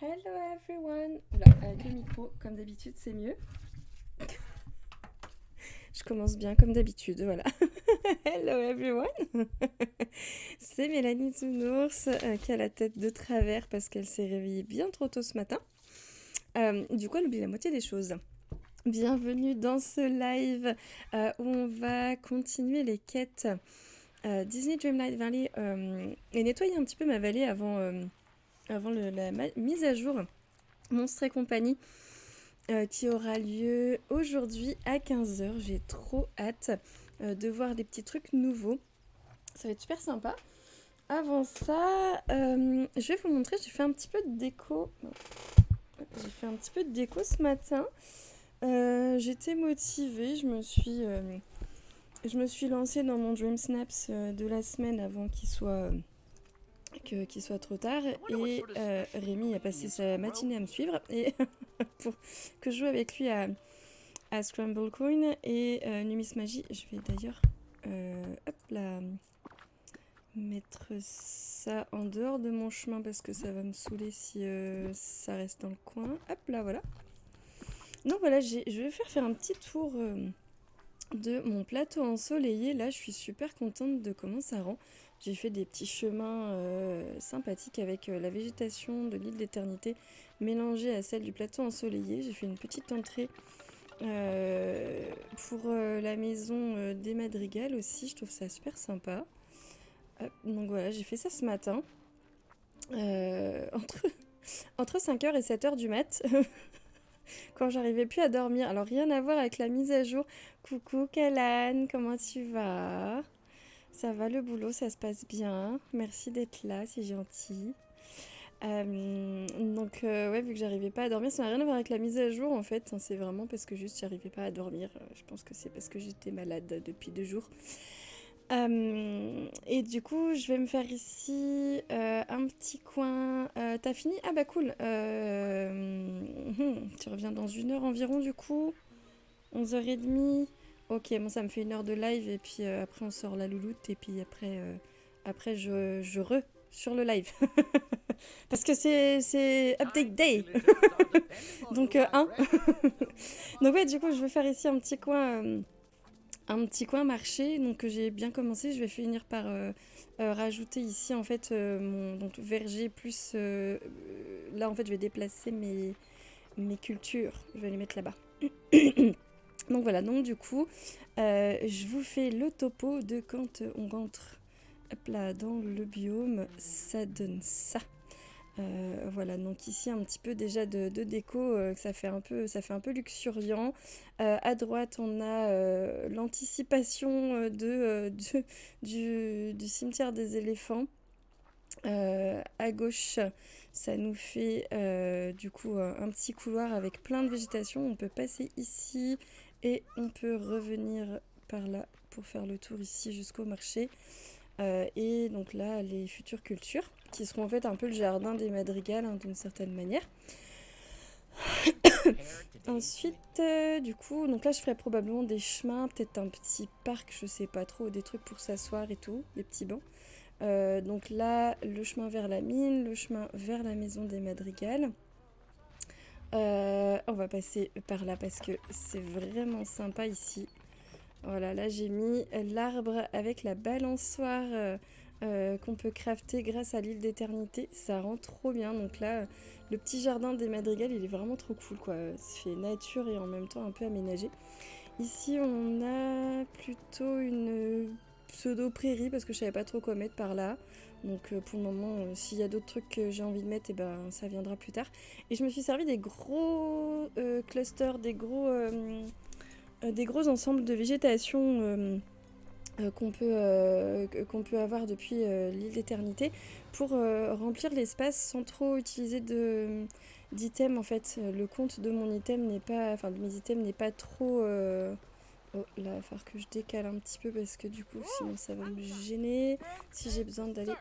Hello everyone. Oula, avec le micro, comme d'habitude, c'est mieux. Je commence bien comme d'habitude, voilà. Hello everyone. C'est Mélanie Tounours qui a la tête de travers parce qu'elle s'est réveillée bien trop tôt ce matin. Du coup, elle oublie la moitié des choses. Bienvenue dans ce live où on va continuer les quêtes Disney Dreamlight Valley et nettoyer un petit peu ma vallée avant la mise à jour Monstres et compagnie qui aura lieu aujourd'hui à 15h. J'ai trop hâte de voir des petits trucs nouveaux. Ça va être super sympa. Avant ça, je vais vous montrer, j'ai fait un petit peu de déco. J'ai fait un petit peu de déco ce matin. J'étais motivée, je me suis lancée dans mon Dream Snaps de la semaine avant qu'il soit trop tard. Et Rémi a passé sa matinée à me suivre et pour que je joue avec lui à Scramble Coin et Numis Magie. Je vais d'ailleurs hop là, mettre ça en dehors de mon chemin parce que ça va me saouler si ça reste dans le coin. Hop là, voilà. Donc voilà, je vais faire un petit tour de mon plateau ensoleillé. Là, je suis super contente de comment ça rend. J'ai fait des petits chemins sympathiques avec la végétation de l'île d'éternité mélangée à celle du plateau ensoleillé. J'ai fait une petite entrée pour la maison des Madrigals aussi. Je trouve ça super sympa. Donc voilà, j'ai fait ça ce matin. Entre 5h et 7h du mat. Quand j'arrivais plus à dormir. Alors rien à voir avec la mise à jour. Coucou Kalan, comment tu vas? Ça va le boulot, ça se passe bien. Merci d'être là, c'est gentil. Ouais, vu que j'arrivais pas à dormir, ça n'a rien à voir avec la mise à jour en fait. C'est vraiment parce que juste j'arrivais pas à dormir. Je pense que c'est parce que j'étais malade depuis 2 jours. Et du coup, je vais me faire ici un petit coin. T'as fini? Ah bah cool. Tu reviens dans 1 heure environ du coup. 11h30. Ok, bon ça me fait 1 heure de live et puis après on sort la louloute et puis après je sur le live. Parce que c'est update day. Donc un. Donc ouais, du coup je vais faire ici un petit coin marché, donc que j'ai bien commencé. Je vais finir par rajouter ici en fait mon donc, verger plus... là en fait je vais déplacer mes cultures, je vais les mettre là-bas. Donc voilà, donc du coup je vous fais le topo de quand on rentre hop là, dans le biome, ça donne ça. Voilà, donc ici un petit peu déjà de déco, ça fait un peu luxuriant. À droite, on a l'anticipation du cimetière des éléphants. À gauche, ça nous fait du coup un petit couloir avec plein de végétation. On peut passer ici et on peut revenir par là pour faire le tour ici jusqu'au marché. Et donc là, les futures cultures, qui seront en fait un peu le jardin des madrigals hein, d'une certaine manière. Ensuite, du coup, donc là, je ferai probablement des chemins, peut-être un petit parc, je sais pas trop, des trucs pour s'asseoir et tout, des petits bancs. Donc là, le chemin vers la mine, le chemin vers la maison des madrigals. On va passer par là parce que c'est vraiment sympa ici. Voilà, là j'ai mis l'arbre avec la balançoire qu'on peut crafter grâce à l'île d'éternité. Ça rend trop bien. Donc là, le petit jardin des madrigals, il est vraiment trop cool quoi. Ça fait nature et en même temps un peu aménagé. Ici, on a plutôt une pseudo prairie parce que je savais pas trop quoi mettre par là. Donc pour le moment, s'il y a d'autres trucs que j'ai envie de mettre, et ben ça viendra plus tard. Et je me suis servi des gros clusters, des gros ensembles de végétation qu'on peut avoir depuis l'île d'éternité pour remplir l'espace sans trop utiliser d'items en fait. Le compte de mon item n'est pas, enfin de mes items n'est pas trop... Oh là, il va falloir que je décale un petit peu parce que du coup sinon ça va me gêner si j'ai besoin d'aller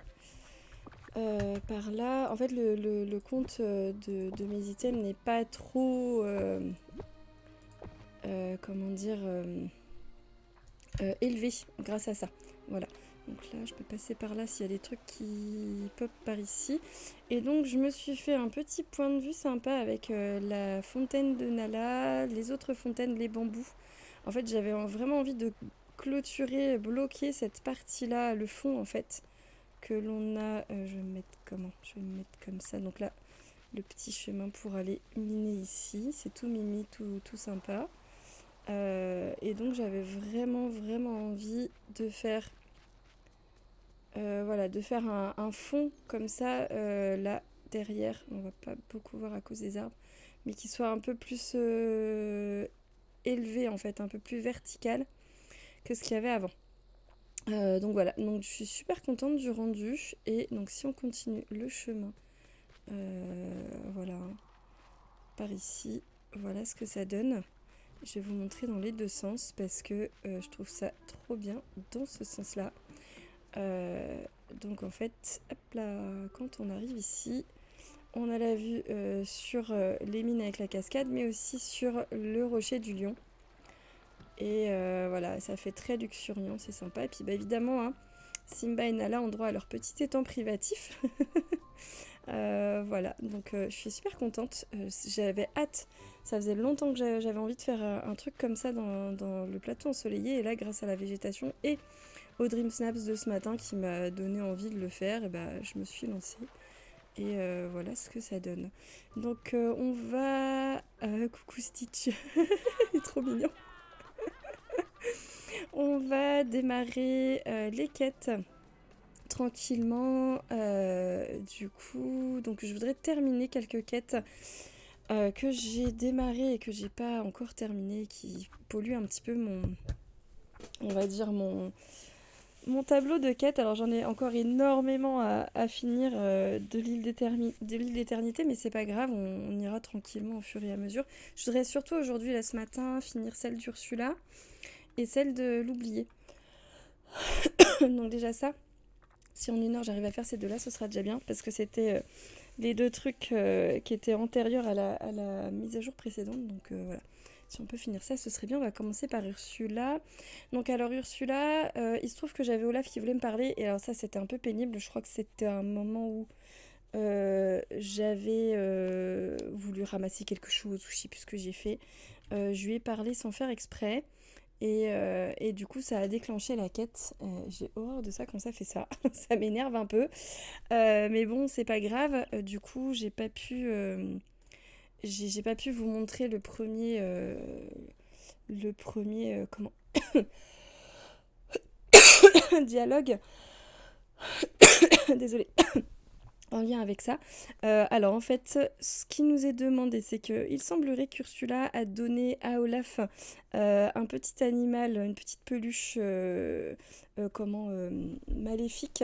par là. En fait le compte de mes items n'est pas trop... comment dire... élevé grâce à ça. Voilà. Donc là, je peux passer par là s'il y a des trucs qui pop par ici. Et donc, je me suis fait un petit point de vue sympa avec la fontaine de Nala, les autres fontaines, les bambous. En fait, j'avais vraiment envie de clôturer, bloquer cette partie-là, le fond en fait, que l'on a. Je vais me mettre comment? Je vais me mettre comme ça. Donc là, le petit chemin pour aller miner ici. C'est tout mimi, tout sympa. Et donc, j'avais vraiment envie de faire voilà, de faire un fond comme ça, là, derrière. On va pas beaucoup voir à cause des arbres, mais qui soit un peu plus élevé, en fait, un peu plus vertical que ce qu'il y avait avant. Donc voilà, donc je suis super contente du rendu. Et donc si on continue le chemin, voilà, par ici, voilà ce que ça donne. Je vais vous montrer dans les deux sens parce que je trouve ça trop bien dans ce sens-là. Donc en fait, hop là, quand on arrive ici, on a la vue sur les mines avec la cascade, mais aussi sur le rocher du lion. Et voilà, ça fait très luxuriant, c'est sympa. Et puis bah, évidemment, hein, Simba et Nala ont droit à leur petit étang privatif. Voilà, donc je suis super contente. J'avais hâte, ça faisait longtemps que j'avais envie de faire un truc comme ça dans le plateau ensoleillé. Et là, grâce à la végétation et au Dream Snaps de ce matin qui m'a donné envie de le faire, et bah, je me suis lancée. Et voilà ce que ça donne. Donc on va... coucou Stitch, il est trop mignon. On va démarrer les quêtes tranquillement. Du coup, donc je voudrais terminer quelques quêtes que j'ai démarrées et que j'ai pas encore terminées, qui polluent un petit peu on va dire mon tableau de quêtes. Alors j'en ai encore énormément à finir de l'île d'éternité, mais c'est pas grave, on ira tranquillement au fur et à mesure. Je voudrais surtout aujourd'hui, là ce matin, finir celle d'Ursula et celle de l'oublié. Donc déjà ça, si en 1 heure j'arrive à faire ces deux-là, ce sera déjà bien, parce que c'était les deux trucs qui étaient antérieurs à la mise à jour précédente. Donc voilà. Si on peut finir ça, ce serait bien. On va commencer par Ursula. Donc alors Ursula, il se trouve que j'avais Olaf qui voulait me parler. Et alors ça, c'était un peu pénible. Je crois que c'était un moment où j'avais voulu ramasser quelque chose, ou je sais plus ce que j'ai fait. Je lui ai parlé sans faire exprès. Et du coup, ça a déclenché la quête. J'ai horreur de ça quand ça fait ça. Ça m'énerve un peu. Mais bon, c'est pas grave. Du coup, j'ai pas pu vous montrer le premier comment dialogue. Désolée. En lien avec ça. Alors en fait, ce qui nous est demandé, c'est qu'il semblerait qu'Ursula a donné à Olaf un petit animal, une petite peluche maléfique.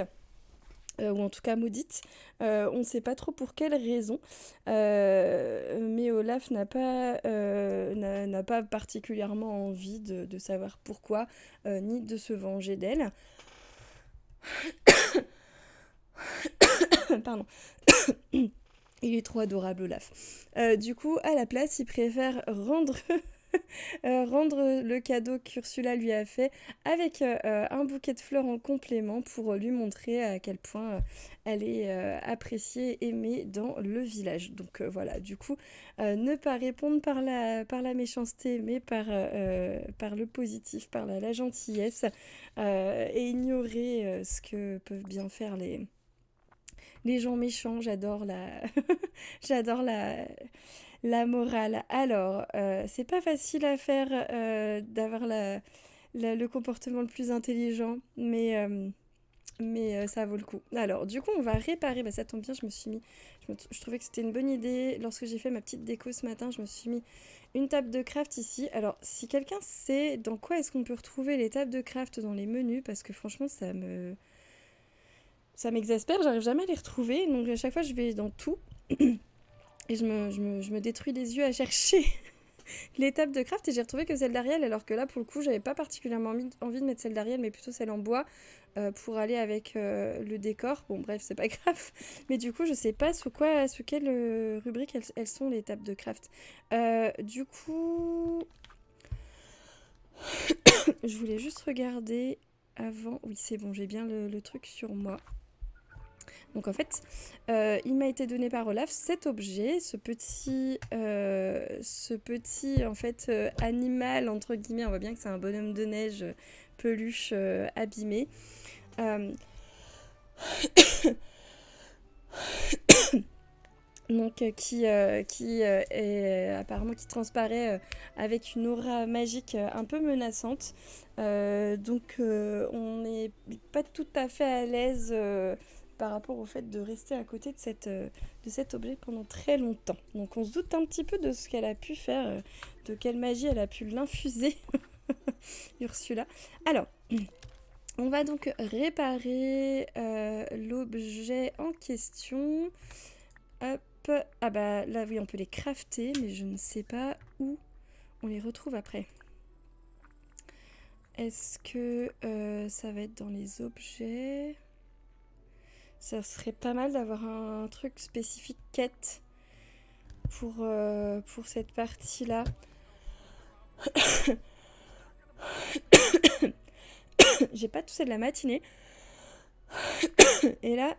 Ou en tout cas maudite. On ne sait pas trop pour quelle raison. Mais Olaf n'a pas particulièrement envie de savoir pourquoi, ni de se venger d'elle. Pardon. Il est trop adorable, Olaf. Du coup, à la place, il préfère rendre le cadeau qu'Ursula lui a fait avec un bouquet de fleurs en complément pour lui montrer à quel point elle est appréciée, aimée dans le village. Donc voilà, du coup, ne pas répondre par la méchanceté, mais par le positif, par la gentillesse, et ignorer ce que peuvent bien faire les gens méchants. J'adore j'adore la morale. Alors, c'est pas facile à faire d'avoir le comportement le plus intelligent, mais ça vaut le coup. Alors, du coup, on va réparer. Bah, ça tombe bien, je trouvais que c'était une bonne idée. Lorsque j'ai fait ma petite déco ce matin, je me suis mis une table de craft ici. Alors, si quelqu'un sait dans quoi est-ce qu'on peut retrouver les tables de craft dans les menus, parce que franchement, ça m'exaspère, j'arrive jamais à les retrouver. Donc, à chaque fois, je vais dans tout. Et je me détruis les yeux à chercher l'étape de craft, et j'ai retrouvé que celle d'Ariel, alors que là, pour le coup, j'avais pas particulièrement envie de mettre celle d'Ariel, mais plutôt celle en bois pour aller avec le décor. Bon, bref, c'est pas grave. Mais du coup, je sais pas sous quelle rubrique elles sont, les tables de craft. Du coup, je voulais juste regarder. avant. Oui, c'est bon, j'ai bien le truc sur moi. Donc en fait, il m'a été donné par Olaf cet objet, ce petit en fait animal entre guillemets. On voit bien que c'est un bonhomme de neige peluche abîmé. Donc qui est apparemment qui transparaît avec une aura magique un peu menaçante. Donc on n'est pas tout à fait à l'aise par rapport au fait de rester à côté de cet objet pendant très longtemps. Donc on se doute un petit peu de ce qu'elle a pu faire, de quelle magie elle a pu l'infuser, Ursula. Alors, on va donc réparer l'objet en question. Hop. Ah bah là oui on peut les crafter mais je ne sais pas où on les retrouve après. Est-ce que ça va être dans les objets? Ça serait pas mal d'avoir un truc spécifique quête pour cette partie là. J'ai pas toussé de la matinée. Et là,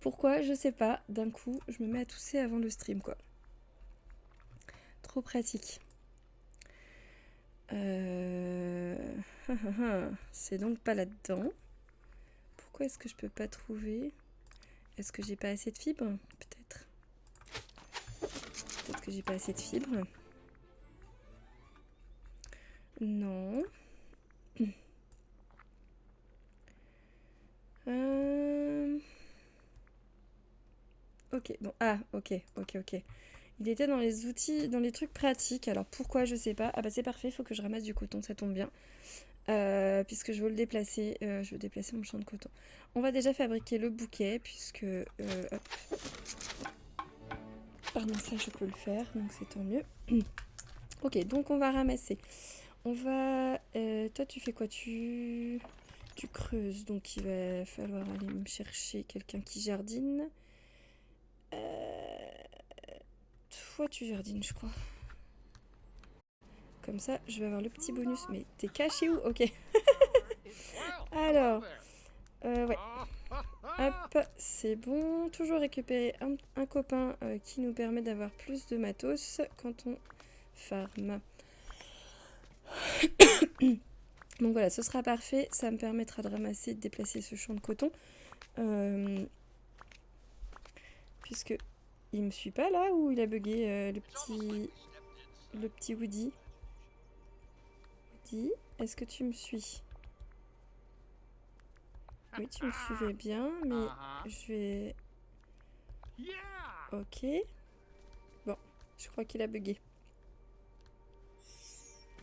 pourquoi je sais pas, d'un coup je me mets à tousser avant le stream quoi. Trop pratique. C'est donc pas là-dedans. Pourquoi est-ce que je peux pas trouver? Est-ce que j'ai pas assez de fibres? Peut-être. Peut-être que j'ai pas assez de fibres. Non. Ok, bon. Ah, ok. Il était dans les outils, dans les trucs pratiques. Alors pourquoi, je sais pas. Ah bah c'est parfait, il faut que je ramasse du coton, ça tombe bien. Puisque je veux le déplacer. Je veux déplacer mon champ de coton. On va déjà fabriquer le bouquet, puisque... hop. Pardon, ça je peux le faire, donc c'est tant mieux. Ok, donc on va ramasser. On va... toi tu fais quoi? Tu creuses, donc il va falloir aller me chercher quelqu'un qui jardine. Toi tu jardines, je crois. Comme ça, je vais avoir le petit bonus. Mais t'es caché où? Ok. Alors, ouais. Hop, c'est bon. Toujours récupérer un copain qui nous permet d'avoir plus de matos quand on farm. Donc voilà, ce sera parfait. Ça me permettra de ramasser, de déplacer ce champ de coton. Puisque il me suit pas là ou il a bugué le petit Woody. Woody, est-ce que tu me suis? Oui, tu me suivais bien, mais je vais... Ok. Bon, je crois qu'il a bugué.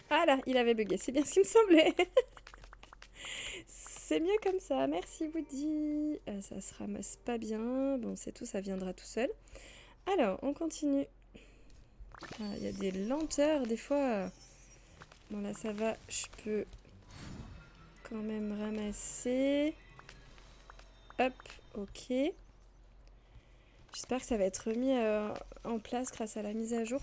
Ah là, il avait bugué, c'est bien ce qui me semblait. C'est mieux comme ça, merci Woody. Ça se ramasse pas bien. Bon, c'est tout, ça viendra tout seul. Alors, on continue. Ah, il y a des lenteurs des fois. Bon là, ça va, je peux quand même ramasser. Hop, ok. J'espère que ça va être remis en place grâce à la mise à jour.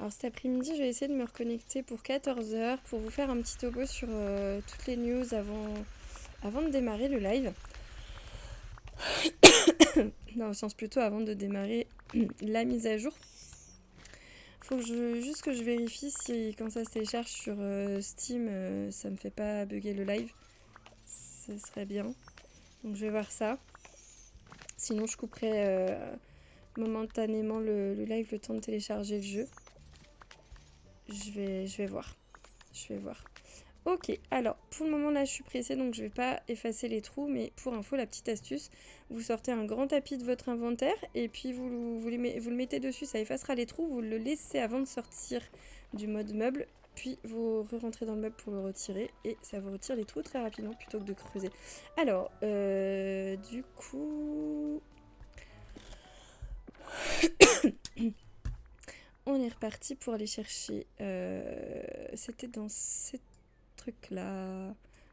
Alors cet après-midi, je vais essayer de me reconnecter pour 14 h pour vous faire un petit topo sur toutes les news avant de démarrer le live. Dans le sens plutôt avant de démarrer la mise à jour. Faut que juste que je vérifie si quand ça se télécharge sur Steam, ça me fait pas bugger le live. Ce serait bien. Donc je vais voir ça. Sinon je couperai momentanément le live le temps de télécharger le jeu. Je vais voir. Ok, alors pour le moment là je suis pressée donc je vais pas effacer les trous, mais pour info la petite astuce, vous sortez un grand tapis de votre inventaire et puis vous le mettez dessus, ça effacera les trous, vous le laissez avant de sortir du mode meuble, puis vous rentrez dans le meuble pour le retirer et ça vous retire les trous très rapidement plutôt que de creuser. Alors, du coup... On est reparti pour aller chercher... C'était dans ces trucs-là.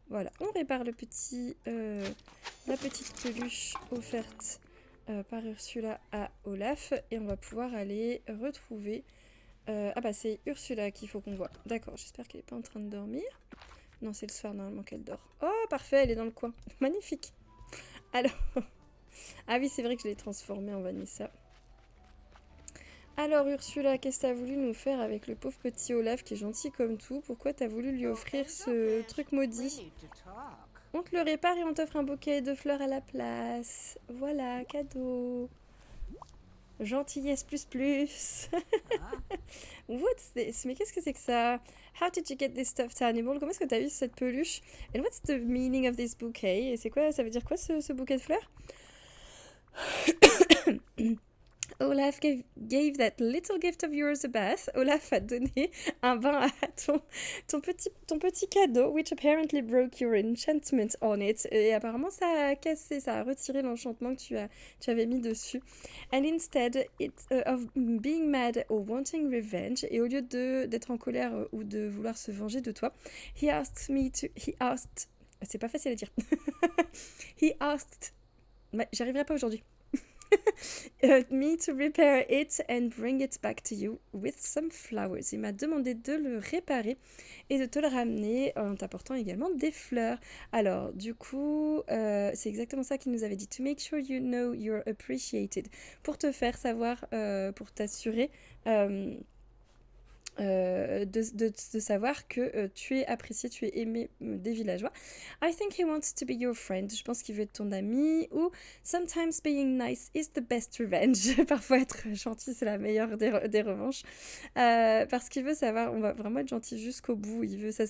Voilà, on répare la petite peluche offerte par Ursula à Olaf. Et on va pouvoir aller retrouver... ah bah c'est Ursula qu'il faut qu'on voit. D'accord, j'espère qu'elle n'est pas en train de dormir. Non, c'est le soir normalement qu'elle dort. Oh, parfait, elle est dans le coin. Magnifique. Alors... Ah oui, c'est vrai que je l'ai transformée en Vanessa. Alors Ursula, qu'est-ce que t'as voulu nous faire avec le pauvre petit Olaf qui est gentil comme tout? Pourquoi t'as voulu lui offrir ce truc maudit? On te le répare et on t'offre un bouquet de fleurs à la place. Voilà, cadeau. Gentillesse plus plus. What's this? Mais qu'est-ce que c'est que ça? How did you get this stuffed animal? Comment est-ce que t'as eu cette peluche? And what's the meaning of this bouquet? Et c'est quoi, ça veut dire quoi ce bouquet de fleurs? Olaf gave that little gift of yours a bath. Olaf a donné un bain à ton petit cadeau, which apparently broke your enchantment on it. Et apparemment, ça a cassé, ça a retiré l'enchantement que tu avais mis dessus. And instead of being mad or wanting revenge, et au lieu d'être en colère ou de vouloir se venger de toi, he asked... C'est pas facile à dire. He asked... J'arriverai pas aujourd'hui. Me to repair it and bring it back to you with some flowers. Il m'a demandé de le réparer et de te le ramener en t'apportant également des fleurs. Alors, du coup, c'est exactement ça qu'il nous avait dit. To make sure you know you're appreciated. Pour te faire savoir, pour t'assurer de savoir que tu es apprécié, tu es aimé des villageois. I think he wants to be your friend. Je pense qu'il veut être ton ami. Ou sometimes being nice is the best revenge. Parfois être gentil, c'est la meilleure des revanches. Parce qu'il veut savoir, on va vraiment être gentil jusqu'au bout. Il veut, ça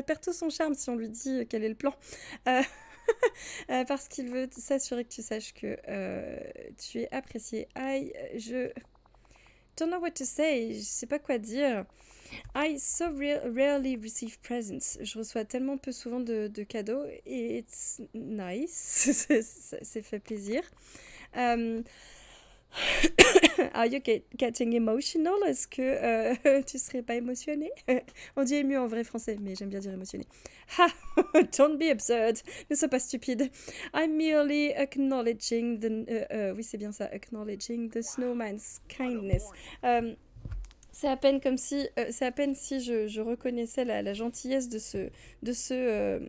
perd tout son charme si on lui dit quel est le plan. Parce qu'il veut s'assurer que tu saches que tu es apprécié. Je don't know what to say, je sais pas quoi dire. I so rarely receive presents. Je reçois tellement peu souvent de cadeaux et it's nice. C'est fait plaisir. Are you getting emotional? Est-ce que tu serais pas émotionné? On dit ému en vrai français, mais j'aime bien dire émotionné. Ha! Don't be absurd. Ne sois pas stupide. I'm merely acknowledging oui, c'est bien ça. Acknowledging the snowman's kindness. C'est à peine comme si... c'est à peine si je reconnaissais la gentillesse de ce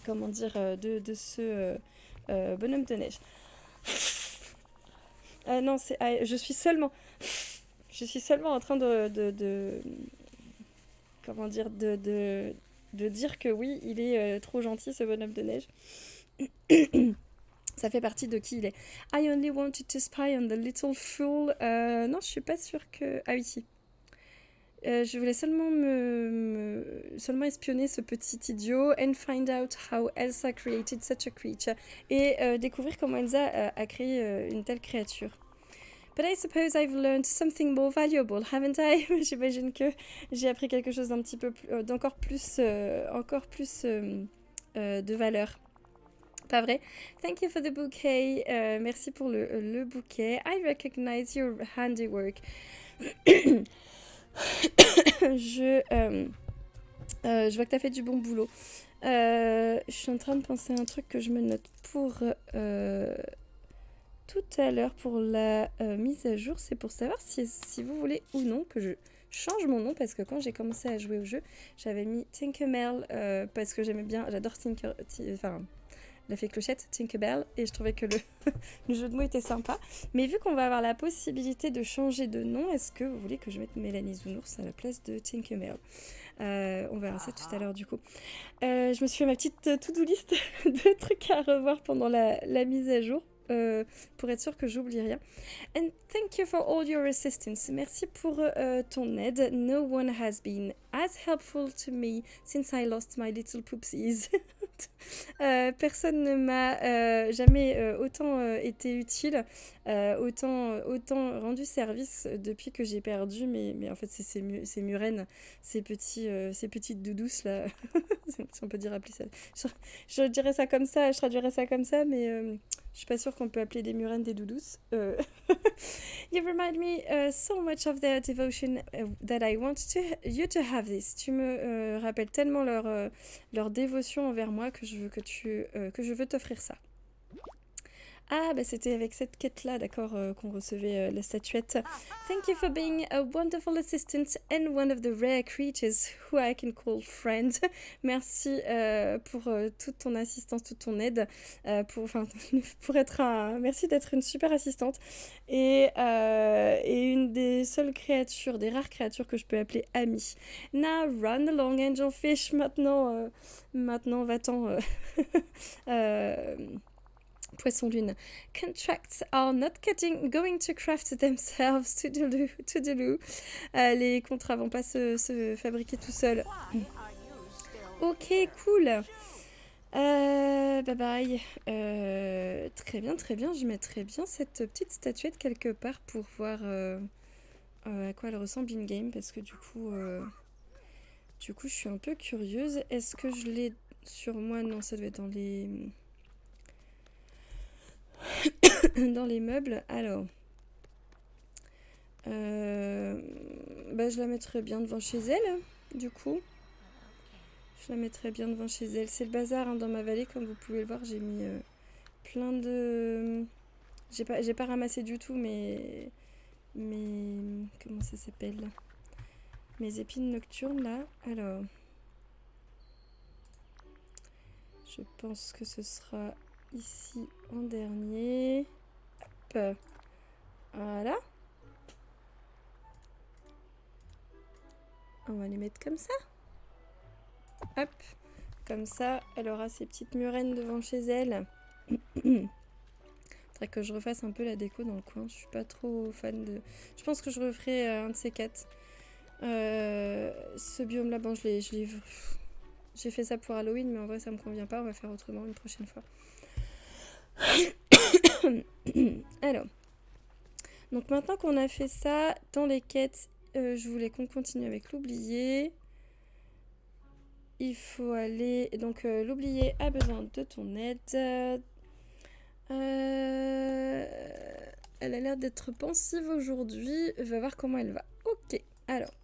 comment dire? De ce bonhomme de neige. Non, je suis seulement en train de comment dire, de dire que oui, il est trop gentil, ce bonhomme de neige. Ça fait partie de qui il est. I only wanted to spy on the little fool. Non, je suis pas sûre que... Ah oui, si. Je voulais seulement espionner ce petit idiot and find out how Elsa created such a creature. Et découvrir comment Elsa a créé une telle créature. But I suppose I've learned something more valuable, haven't I? J'imagine que j'ai appris quelque chose d'un petit peu d'encore plus de valeur. Pas vrai? Thank you for the bouquet. Merci pour le bouquet. I recognize your handiwork. Je vois que tu as fait du bon boulot. Je suis en train de penser à un truc que je me note pour tout à l'heure pour la mise à jour. C'est pour savoir si vous voulez ou non que je change mon nom, parce que quand j'ai commencé à jouer au jeu, j'avais mis Tinkerbell parce que j'aimais bien, j'adore la fée Clochette, Tinkerbell, et je trouvais que le jeu de mots était sympa. Mais vu qu'on va avoir la possibilité de changer de nom, est-ce que vous voulez que je mette Mélanie Zounours à la place de Tinkerbell? On verra ça tout à l'heure du coup. Je me suis fait ma petite to-do list de trucs à revoir pendant la mise à jour. Pour être sûr que j'oublie rien. And thank you for all your assistance. Merci pour ton aide. No one has been as helpful to me since I lost my little poopsies. Personne ne m'a jamais autant été utile, autant rendu service depuis que j'ai perdu mais en fait c'est ces murènes, ces petites doudous là. Si on peut dire appeler ça. Je dirais ça comme ça, je traduirais ça comme ça, mais je suis pas sûre qu'on peut appeler des murènes des doudous. You remind me so much of their devotion that I want you to have this. Tu me rappelles tellement leur dévotion envers moi que je veux t'offrir ça. Ah, bah c'était avec cette quête-là, d'accord, qu'on recevait la statuette. Thank you for being a wonderful assistant and one of the rare creatures who I can call friend. Merci pour toute ton assistance, toute ton aide, pour être merci d'être une super assistante et une des seules créatures, des rares créatures que je peux appeler amie. Now run along, angelfish. Maintenant va-t'en. Poisson lune. Contracts are not going to craft themselves to the loo. Les contrats vont pas se fabriquer tout seuls. Ok, cool. Bye bye. Très bien, très bien. Je mettrai bien cette petite statuette quelque part pour voir à quoi elle ressemble in-game parce que du coup, je suis un peu curieuse. Est-ce que je l'ai sur moi? Non, ça doit être dans les meubles. Alors, je la mettrais bien devant chez elle, du coup. Je la mettrais bien devant chez elle. C'est le bazar hein, dans ma vallée, comme vous pouvez le voir. J'ai mis plein de... J'ai pas ramassé du tout mes... Comment ça s'appelle? Mes épines nocturnes, là. Alors... Je pense que ce sera ici en dernier. Hop. Voilà. On va les mettre comme ça. Hop. Comme ça, elle aura ses petites murènes devant chez elle. Faudrait que je refasse un peu la déco dans le coin. Je suis pas trop fan de... Je pense que je referai un de ces quatre. Ce biome-là, bon, j'ai fait ça pour Halloween, mais en vrai, ça me convient pas. On va faire autrement une prochaine fois. Alors. Donc maintenant qu'on a fait ça, dans les quêtes, je voulais qu'on continue avec l'oublié. Il faut aller... Donc l'oublié a besoin de ton aide. Elle a l'air d'être pensive aujourd'hui. Je vais voir comment elle va. Ok, alors.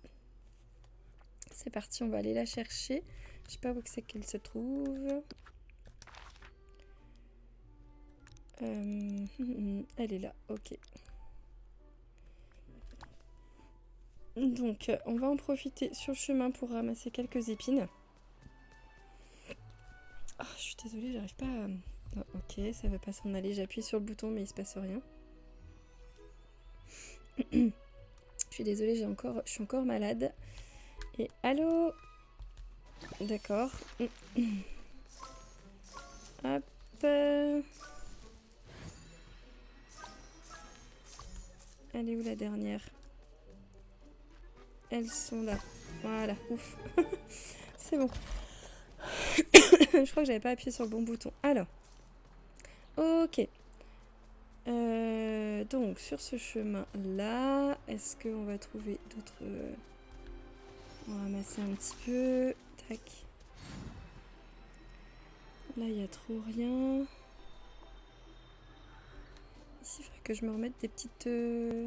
C'est parti, on va aller la chercher. Je sais pas où c'est qu'elle se trouve. Elle est là, ok. Donc, on va en profiter sur le chemin pour ramasser quelques épines. Oh, je suis désolée, j'arrive pas à... Oh, ok, ça va pas s'en aller. J'appuie sur le bouton, mais il se passe rien. Je suis désolée, je suis encore malade. Et allô? D'accord. Hop. Elle est où la dernière? Elles sont là. Voilà, ouf. C'est bon. Je crois que j'avais pas appuyé sur le bon bouton. Alors. Ok. Donc, sur ce chemin-là, est-ce qu'on va trouver d'autres... On va ramasser un petit peu. Tac. Là, il n'y a trop rien. Ici, il faudrait que je me remette des petites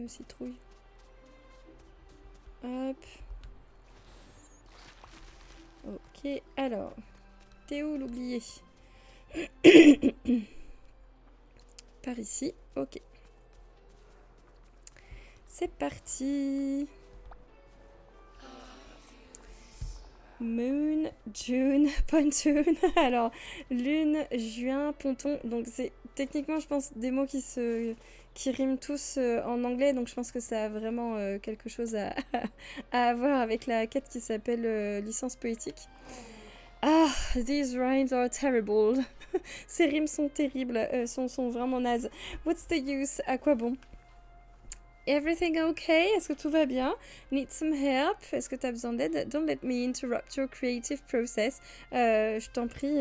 citrouilles. Hop. Ok, alors. T'es où l'oublié? Par ici, ok. C'est parti. Moon, June, Pontoon. Alors, lune, juin, ponton. Donc, c'est techniquement, je pense, des mots qui riment tous en anglais. Donc, je pense que ça a vraiment quelque chose à voir avec la quête qui s'appelle licence poétique. Ah, these rhymes are terrible. Ces rimes sont terribles, sont vraiment nazes. What's the use? À quoi bon? Everything okay? Est-ce que tout va bien? Need some help? Est-ce que tu as besoin d'aide? Don't let me interrupt your creative process. Je t'en prie,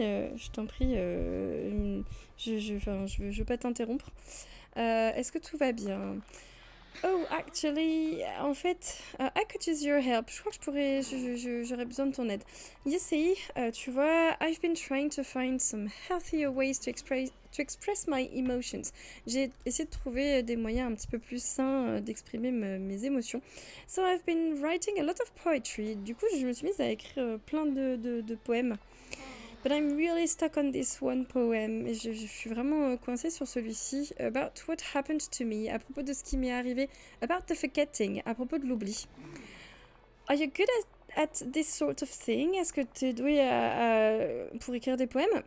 je veux pas t'interrompre. Est-ce que tout va bien? Oh, actually, en fait, I could use your help. Je crois que j'aurais besoin de ton aide. You see, tu vois, I've been trying to find some healthier ways to express my emotions. J'ai essayé de trouver des moyens un petit peu plus sains d'exprimer mes émotions. So I've been writing a lot of poetry. Du coup, je me suis mise à écrire plein de poèmes. But I'm really stuck on this one poem. Et je suis vraiment coincée sur celui-ci. About what happened to me. À propos de ce qui m'est arrivé. About the forgetting. À propos de l'oubli. Are you good at this sort of thing? Est-ce que tu es doué pour écrire des poèmes?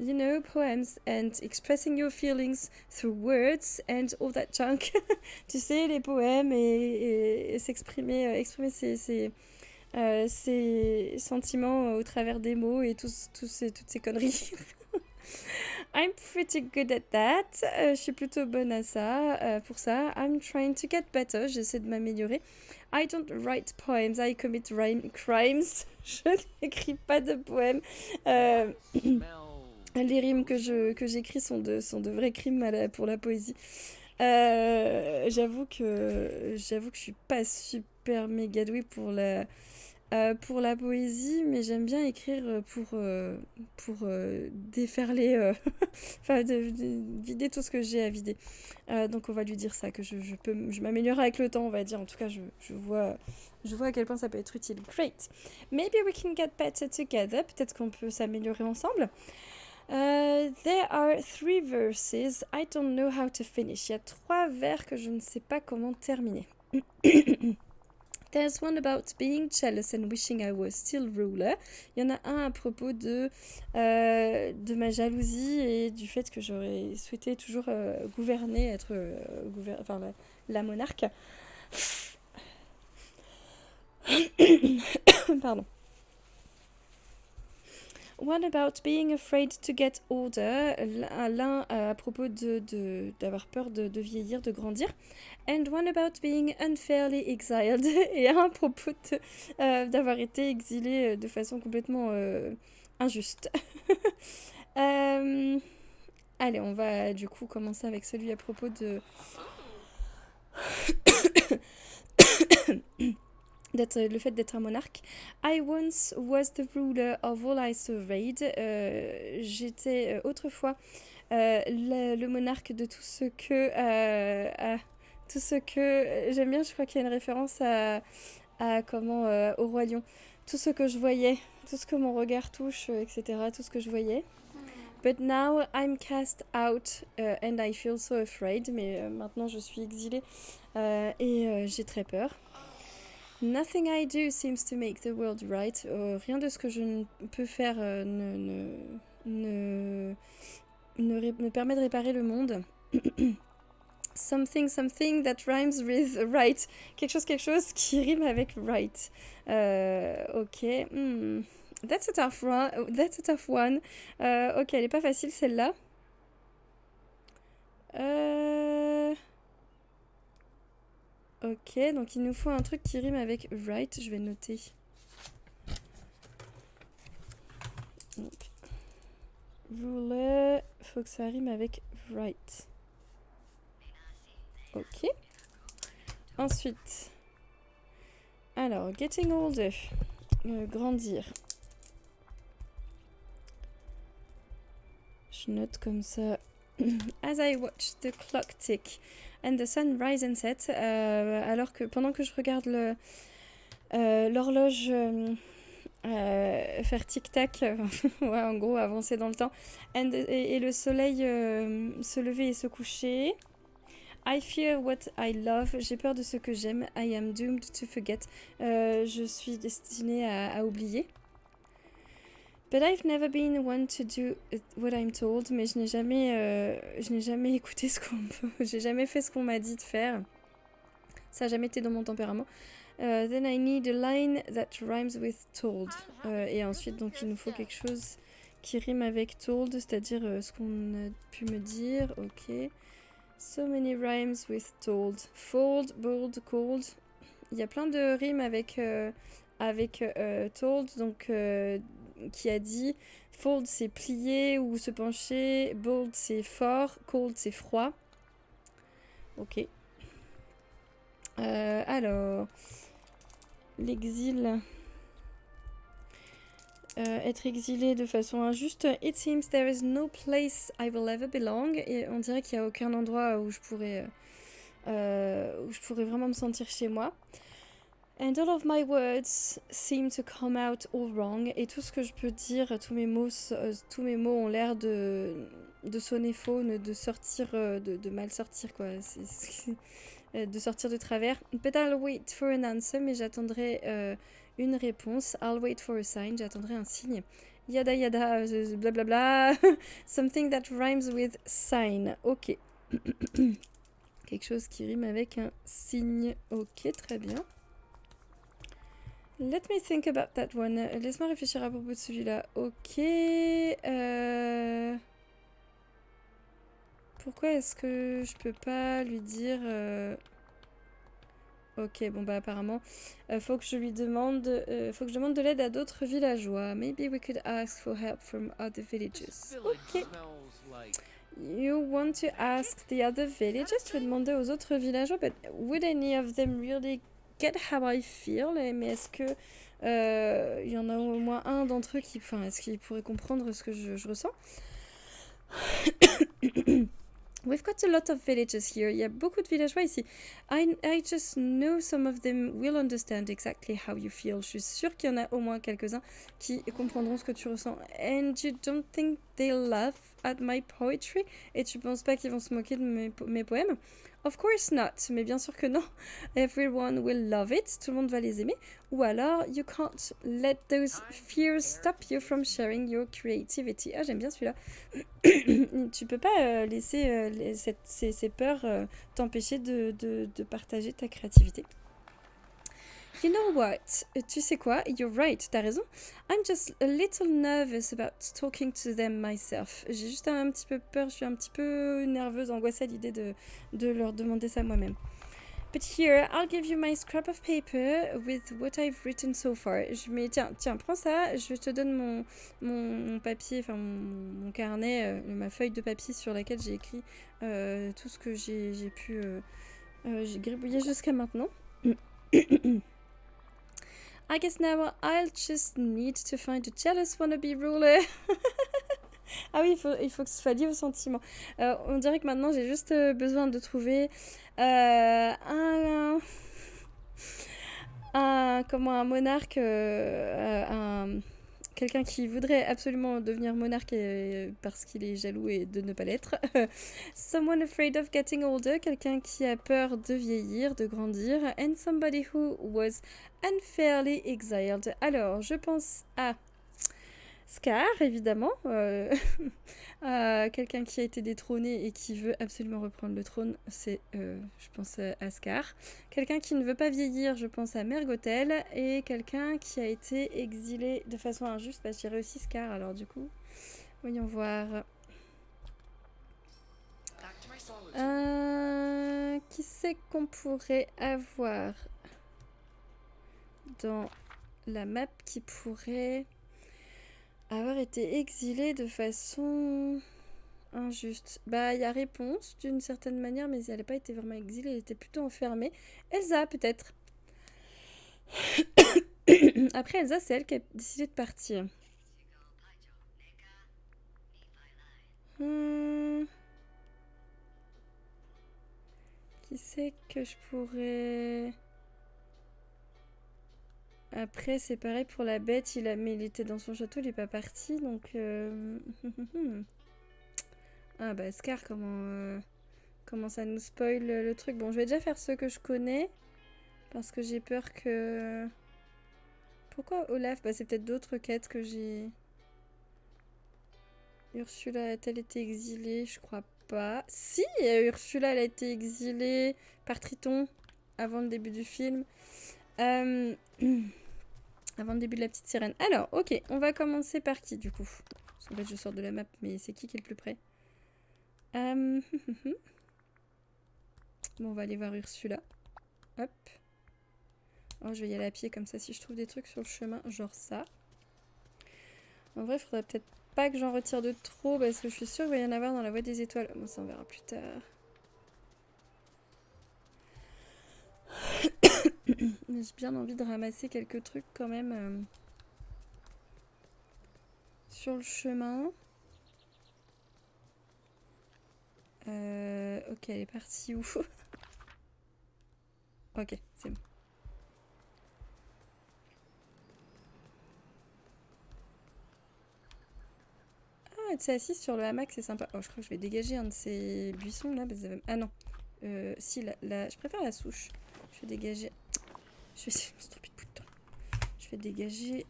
You know, poems and expressing your feelings through words and all that junk. Tu sais, les poèmes et s'exprimer, exprimer ses sentiments au travers des mots et toutes ces conneries. I'm pretty good at that. Je suis plutôt bonne à ça, pour ça. I'm trying to get better. J'essaie de m'améliorer. I don't write poems. I commit crimes. Je n'écris pas de poèmes. Les rimes que j'écris sont de vrais crimes pour la poésie. J'avoue que je suis pas super méga douée pour la poésie, mais j'aime bien écrire pour déferler, enfin de vider tout ce que j'ai à vider. Donc on va lui dire ça, que je m'améliore avec le temps, on va dire. En tout cas, je vois à quel point ça peut être utile. Great. Maybe we can get better together. Peut-être qu'on peut s'améliorer ensemble. There are 3 verses. I don't know how to finish. Il y a 3 vers que je ne sais pas comment terminer. There's one about being jealous and wishing I was still ruler. Il y en a un à propos de ma jalousie et du fait que j'aurais souhaité toujours gouverner, être la monarque. Pardon. One about being afraid to get older, l'un à propos d'avoir peur de vieillir, de grandir. And one about being unfairly exiled, et un à propos d'avoir été exilé de façon complètement injuste. Allez, on va du coup commencer avec celui à propos de... le fait d'être un monarque. I once was the ruler of all I surveyed. J'étais autrefois le monarque de tout ce que... j'aime bien, je crois qu'il y a une référence au roi lion. Tout ce que je voyais, tout ce que mon regard touche, etc. Tout ce que je voyais. But now I'm cast out and I feel so afraid. Mais maintenant je suis exilée et j'ai très peur. Nothing I do seems to make the world right. Rien de ce que je ne peux faire ne permet de réparer le monde. Something that rhymes with right. Quelque chose qui rime avec right. Ok. That's a tough one. Ok, elle est pas facile celle-là. Ok, donc il nous faut un truc qui rime avec right. Je vais noter. Donc, ruler, faut que ça rime avec right. Ok. Ensuite, alors, getting older, grandir. Je note comme ça. As I watch the clock tick and the sun rise and set, alors que pendant que je regarde l'horloge faire tic-tac, ouais, en gros avancer dans le temps, et le soleil se lever et se coucher. I fear what I love, j'ai peur de ce que j'aime. I am doomed to forget, je suis destinée à oublier. But I've never been one to do what I'm told, mais je n'ai jamais écouté j'ai jamais fait ce qu'on m'a dit de faire. Ça n'a jamais été dans mon tempérament. Then I need a line that rhymes with told. Et ensuite, donc, il nous faut quelque chose qui rime avec told, c'est-à-dire ce qu'on a pu me dire. Ok. So many rhymes with told. Fold, bold, cold. Il y a plein de rimes avec told, donc qui a dit fold c'est plier ou se pencher, bold c'est fort, cold c'est froid. Ok. Alors, l'exil. Être exilé de façon injuste. It seems there is no place I will ever belong. Et on dirait qu'il n'y a aucun endroit où je pourrais vraiment me sentir chez moi. And all of my words seem to come out all wrong. Et tout ce que je peux dire, tous mes mots ont l'air de sonner faux, de sortir, de mal sortir, quoi. De sortir de travers. But I'll wait for an answer, mais j'attendrai une réponse. I'll wait for a sign, j'attendrai un signe. Yada yada, blablabla. Something that rhymes with sign. Ok. Quelque chose qui rime avec un signe. Ok, très bien. Let me think about that one. Laisse-moi réfléchir à propos de celui-là. Ok. Pourquoi est-ce que je peux pas lui dire... Ok, bon bah apparemment, faut que je lui demande... faut que je demande de l'aide à d'autres villageois. Maybe we could ask for help from other villages. Ok. You want to ask the other villagers? Tu veux demander aux autres villageois? But would any of them really get how I feel? Mais est-ce que y en a au moins un d'entre eux qui... Enfin, est-ce qu'il pourrait comprendre ce que je ressens? We've got a lot of villages here. Il y a beaucoup de villageois ici. I just know some of them will understand exactly how you feel. Je suis sûre qu'il y en a au moins quelques-uns qui comprendront ce que tu ressens. And you don't think they'll laugh at my poetry? Et tu penses pas qu'ils vont se moquer de mes poèmes? Of course not. Mais bien sûr que non. Everyone will love it. Tout le monde va les aimer. Ou alors, you can't let those fears stop you from sharing your creativity. Ah, j'aime bien celui-là. Tu peux pas laisser ces peurs t'empêcher de partager ta créativité. You know what? Tu sais quoi? You're right, t'as raison. I'm just a little nervous about talking to them myself. J'ai juste un petit peu peur, je suis un petit peu nerveuse, angoissée à l'idée de leur demander ça moi-même. But here, I'll give you my scrap of paper with what I've written so far. Tiens, prends ça, je te donne mon papier, enfin mon carnet, ma feuille de papier sur laquelle j'ai écrit tout ce que j'ai pu gribouiller jusqu'à maintenant. I guess now I'll just need to find a jealous wannabe ruler. Ah oui, il faut que ce soit lié au sentiment. On dirait que maintenant j'ai juste besoin de trouver un monarque, quelqu'un qui voudrait absolument devenir monarque parce qu'il est jaloux et de ne pas l'être. Someone afraid of getting older, quelqu'un qui a peur de vieillir, de grandir. And somebody who was unfairly exiled. Alors, je pense à Scar, évidemment. Quelqu'un qui a été détrôné et qui veut absolument reprendre le trône, c'est, je pense à Scar. Quelqu'un qui ne veut pas vieillir, je pense à Mergotel. Et quelqu'un qui a été exilé de façon injuste, j'ai réussi Scar, alors du coup, voyons voir. Qui c'est qu'on pourrait avoir dans la map qui pourrait avoir été exilé de façon injuste? Il y a Réponse d'une certaine manière, mais elle n'a pas été vraiment exilée, elle était plutôt enfermée. Elsa, peut-être. Après, Elsa, c'est elle qui a décidé de partir. Qui c'est que je pourrais... Après, c'est pareil pour la bête, mais il était dans son château, il n'est pas parti, donc... Ah bah Scar, comment ça nous spoil le truc. Bon, je vais déjà faire ceux que je connais, parce que j'ai peur que... Pourquoi Olaf? C'est peut-être d'autres quêtes que j'ai... Ursula a-t-elle été exilée? Je crois pas. Si, Ursula elle a été exilée par Triton avant le début du film. Avant le début de la petite sirène. Alors, ok, on va commencer par qui du coup? En fait, je sors de la map, mais c'est qui est le plus près? Bon, on va aller voir Ursula. Hop. Oh, je vais y aller à pied comme ça si je trouve des trucs sur le chemin, genre ça. En vrai, il faudrait peut-être pas que j'en retire de trop parce que je suis sûre qu'il va y en avoir dans la voie des étoiles. Bon, ça on verra plus tard. Mais j'ai bien envie de ramasser quelques trucs quand même sur le chemin. Ok, elle est partie où? Ok, c'est bon. être assis sur le hamac, c'est sympa. Oh, je crois que je vais dégager un de ces buissons là. Ah non. Si, je préfère la souche. Je vais dégager. Je vais essayer de me stopper de bout de temps. Je vais dégager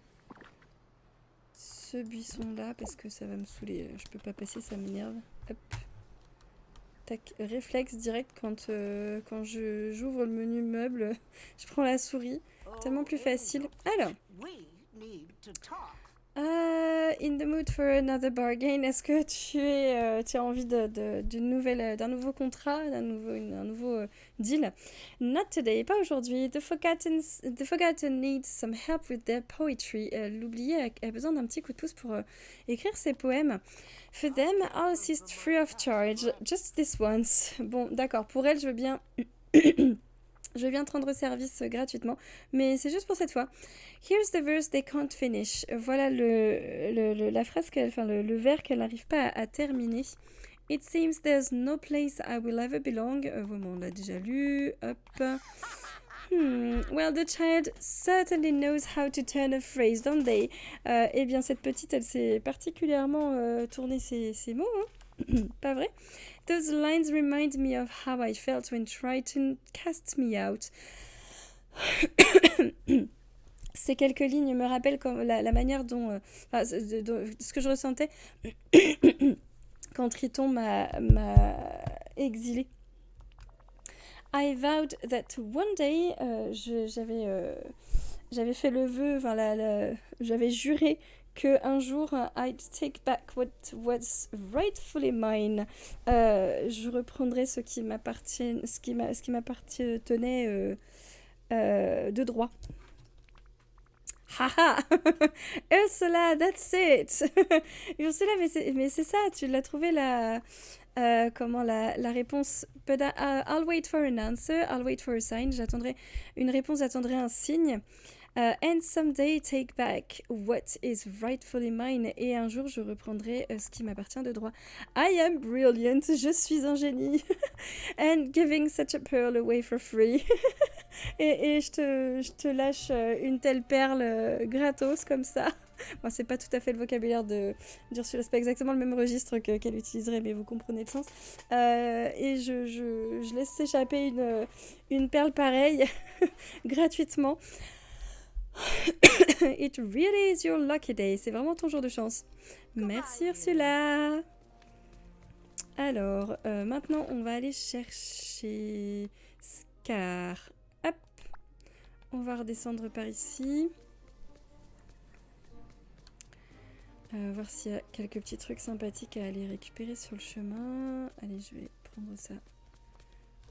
ce buisson là parce que ça va me saouler. Je peux pas passer, ça m'énerve. Hop. Tac, réflexe direct quand j'ouvre le menu meuble, je prends la souris. Tellement plus facile. Alors. In the mood for another bargain. Est-ce que tu as envie d'un nouveau contrat, d'un nouveau deal? Not today, pas aujourd'hui. The Forgotten needs some help with their poetry. L'oublié a besoin d'un petit coup de pouce pour écrire ses poèmes. For them, I'll assist free of charge. Just this once. Bon, d'accord. Pour elle, je veux bien... Je viens te rendre service gratuitement, mais c'est juste pour cette fois. Here's the verse they can't finish. Voilà la phrase le vers qu'elle n'arrive pas à terminer. It seems there's no place I will ever belong. On l'a déjà lu. Hop. Well, the child certainly knows how to turn a phrase, don't they? Eh bien, cette petite, elle sait particulièrement tourner ses mots, hein. Pas vrai? Those lines remind me of how I felt when Triton cast me out. Ces quelques lignes me rappellent la manière dont... ce que je ressentais quand Triton m'a exilée. I vowed that one day... j'avais fait le vœu... j'avais juré qu'un jour, I'd take back what was rightfully mine. Je reprendrai ce qui m'appartenait de droit. Haha. Ursula, that's it. Ursula, mais c'est ça, tu l'as trouvé la réponse. But I'll wait for an answer, I'll wait for a sign. J'attendrai une réponse, j'attendrai un signe. And someday take back what is rightfully mine. Et un jour, je reprendrai ce qui m'appartient de droit. I am brilliant. Je suis un génie. And giving such a pearl away for free. et je te lâche une telle perle gratos comme ça. Bon, c'est pas tout à fait le vocabulaire d'Ursula, c'est pas exactement le même registre qu'elle utiliserait, mais vous comprenez le sens. Et je laisse s'échapper une perle pareille gratuitement. It really is your lucky day. C'est vraiment ton jour de chance. Merci Ursula. Alors, maintenant on va aller chercher Scar. Hop. On va redescendre par ici. Voir s'il y a quelques petits trucs sympathiques à aller récupérer sur le chemin. Allez, je vais prendre ça.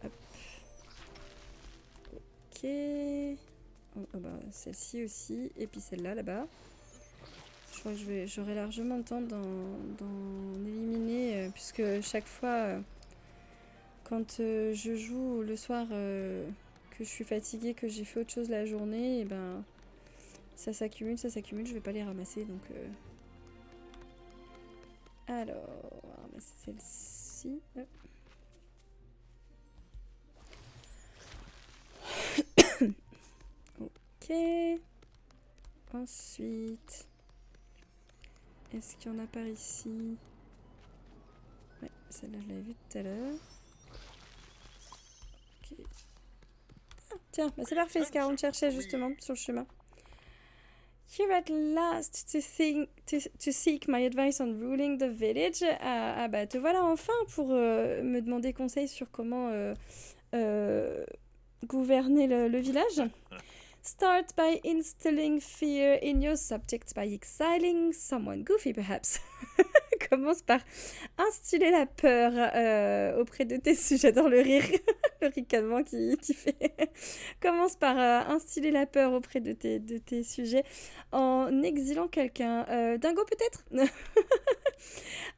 Hop. Ok. Celle-ci aussi, et puis celle-là, là-bas. Je crois que j'aurai largement le temps d'en éliminer, puisque chaque fois, quand je joue le soir, que je suis fatiguée, que j'ai fait autre chose la journée, et ben ça s'accumule, je vais pas les ramasser, donc... Alors, on va ramasser celle-ci. Ok. Ensuite, est-ce qu'il y en a par ici? Ouais, celle-là, je l'avais vue tout à l'heure. Ok. Ah, tiens, c'est parfait, Scar, on cherchait justement sur le chemin. Here at last to seek my advice on ruling the village. Bah, te voilà enfin pour me demander conseil sur comment gouverner le village. Start by instilling fear in your subjects by exiling someone goofy, perhaps. Commence par instiller la peur auprès de tes sujets. J'adore le rire, le ricanement qui fait. Commence par instiller la peur auprès de tes sujets en exilant quelqu'un. Dingo, peut-être?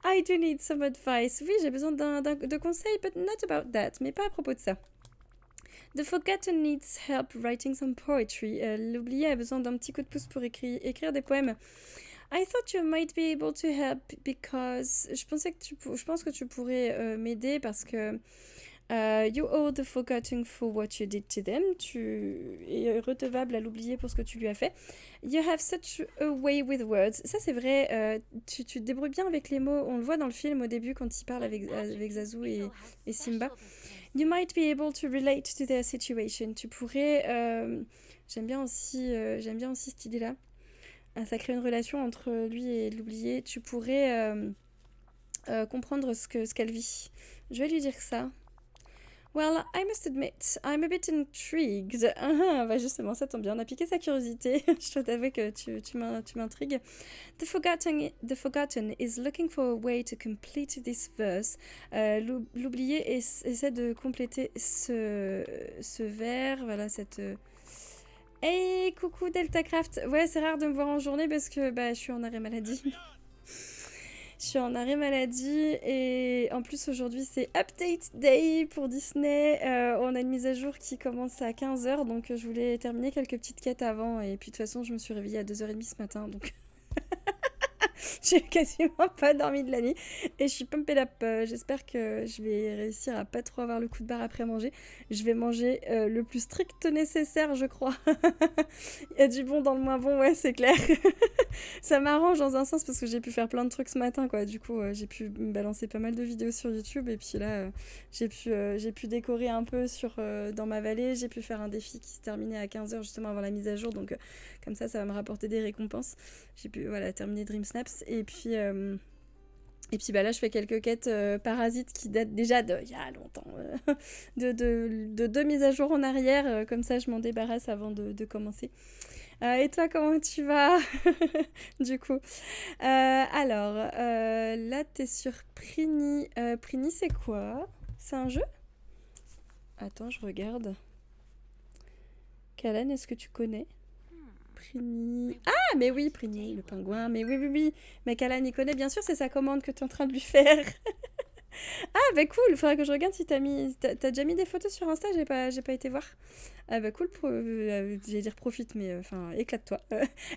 I do need some advice. Oui, j'ai besoin de conseils, but not about that. Mais pas à propos de ça. The Forgotten needs help writing some poetry. L'oublié a besoin d'un petit coup de pouce pour écrire des poèmes. I thought you might be able to help because... Je pense que tu pourrais m'aider parce que You owe the forgotten for what you did to them. Tu es redevable à l'oublier pour ce que tu lui as fait. You have such a way with words. Ça, c'est vrai. Tu te débrouilles bien avec les mots. On le voit dans le film au début quand il parle avec Zazu et Simba. You might be able to relate to their situation. Tu pourrais... j'aime bien aussi cette idée-là. Ça crée une relation entre lui et l'oublié. Tu pourrais comprendre ce qu'elle vit. Je vais lui dire ça. Well, I must admit, I'm a bit intrigued. Bah justement, ça tombe bien, on a piqué sa curiosité. Je dois t'avouer que tu m'intrigues. The Forgotten is looking for a way to complete this verse. L'oublié essaie de compléter ce vers, voilà, cette... Hey, coucou DeltaCraft. Ouais, c'est rare de me voir en journée parce que je suis en arrêt maladie. Je suis en arrêt maladie et en plus aujourd'hui c'est Update Day pour Disney. On a une mise à jour qui commence à 15h donc je voulais terminer quelques petites quêtes avant et puis de toute façon je me suis réveillée à 2h30 ce matin donc j'ai quasiment pas dormi de la nuit et je suis pumped up. J'espère que je vais réussir à pas trop avoir le coup de barre après manger. Je vais manger le plus strict nécessaire, je crois. Il y a du bon dans le moins bon, ouais, c'est clair. Ça m'arrange dans un sens parce que j'ai pu faire plein de trucs ce matin, quoi. Du coup, j'ai pu me balancer pas mal de vidéos sur YouTube et puis là, j'ai pu décorer un peu dans ma vallée. J'ai pu faire un défi qui se terminait à 15h justement avant la mise à jour, donc comme ça va me rapporter des récompenses. J'ai pu terminer Dream Snaps et puis là je fais quelques quêtes parasites qui datent déjà d'il y a longtemps, de 2 mises à jour en arrière, comme ça je m'en débarrasse avant de commencer. Et toi, comment tu vas? Du coup. Alors, là, t'es sur Prini. Prini, c'est quoi? C'est un jeu? Attends, je regarde. Kalen, est-ce que tu connais? Prini. Ah, mais oui, Prini, le pingouin. Mais oui. Mais Kalen, il connaît, bien sûr, c'est sa commande que tu es en train de lui faire. Ah, bah cool, il faudrait que je regarde si t'as déjà mis des photos sur Insta, j'ai pas été voir. Ah bah cool, j'allais dire profite, mais enfin, éclate-toi.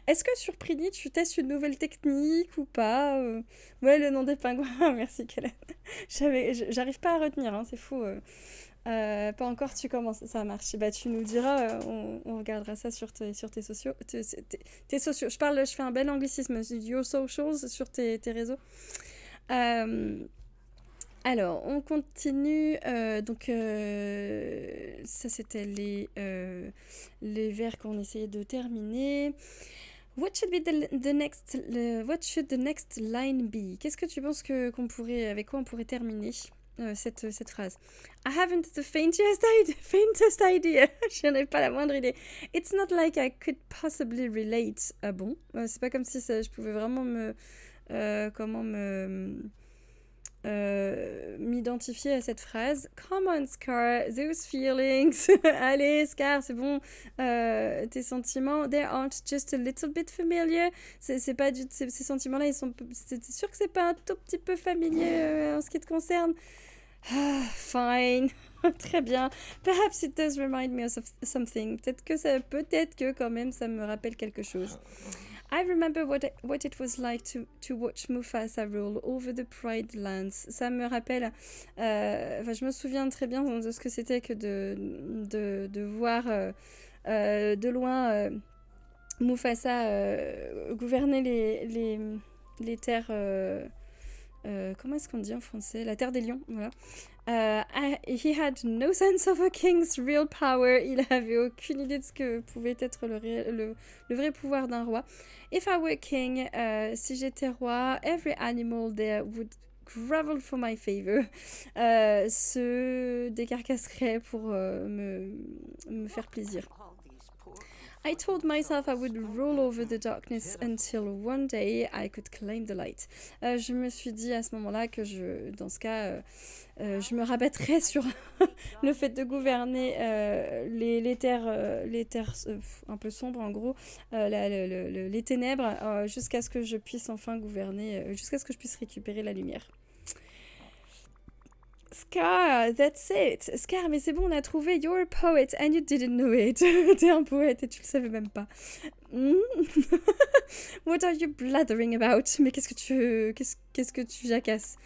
Est-ce que sur Prini, tu testes une nouvelle technique ou pas? Ouais, le nom des pingouins, merci Kellen. J'arrive pas à retenir, hein, c'est fou. Pas encore, tu commences, ça marche. Bah tu nous diras, on regardera ça sur tes sociaux. Tes sociaux, je fais un bel anglicisme, your socials sur tes réseaux. Alors, on continue. Donc, ça, c'était les vers qu'on essayait de terminer. What should the next line be? Qu'est-ce que tu penses avec quoi on pourrait terminer cette phrase? I haven't the faintest idea. Je n'ai pas la moindre idée. It's not like I could possibly relate. Ah bon? C'est pas comme si je pouvais vraiment m'identifier à cette phrase. Come on, Scar, those feelings. Allez, Scar, c'est bon. Tes sentiments, they aren't just a little bit familiar. C'est pas ces sentiments-là, c'est sûr que c'est pas un tout petit peu familier en ce qui te concerne. Fine. Très bien. Perhaps it does remind me of something. Peut-être que quand même ça me rappelle quelque chose. I remember what it was like to watch Mufasa roll over the Pride Lands. Ça me rappelle, je me souviens très bien de ce que c'était que de voir de loin Mufasa gouverner les terres. Comment est-ce qu'on dit en français? La terre des lions, voilà. He had no sense of a king's real power. Il avait aucune idée de ce que pouvait être le vrai pouvoir d'un roi. If I were king, si j'étais roi, every animal there would grovel for my favor. Se décarcasserait pour me faire plaisir. I told myself I would roll over the darkness until one day I could claim the light. Je me suis dit à ce moment-là que dans ce cas, je me rabattrais sur le fait de gouverner les terres un peu sombres, en gros, les ténèbres, jusqu'à ce que je puisse enfin gouverner, jusqu'à ce que je puisse récupérer la lumière. Scar, that's it. Scar, mais c'est bon, on a trouvé. You're a poet and you didn't know it. T'es un poète et tu le savais même pas. What are you blathering about? Mais qu'est-ce que tu jacasses?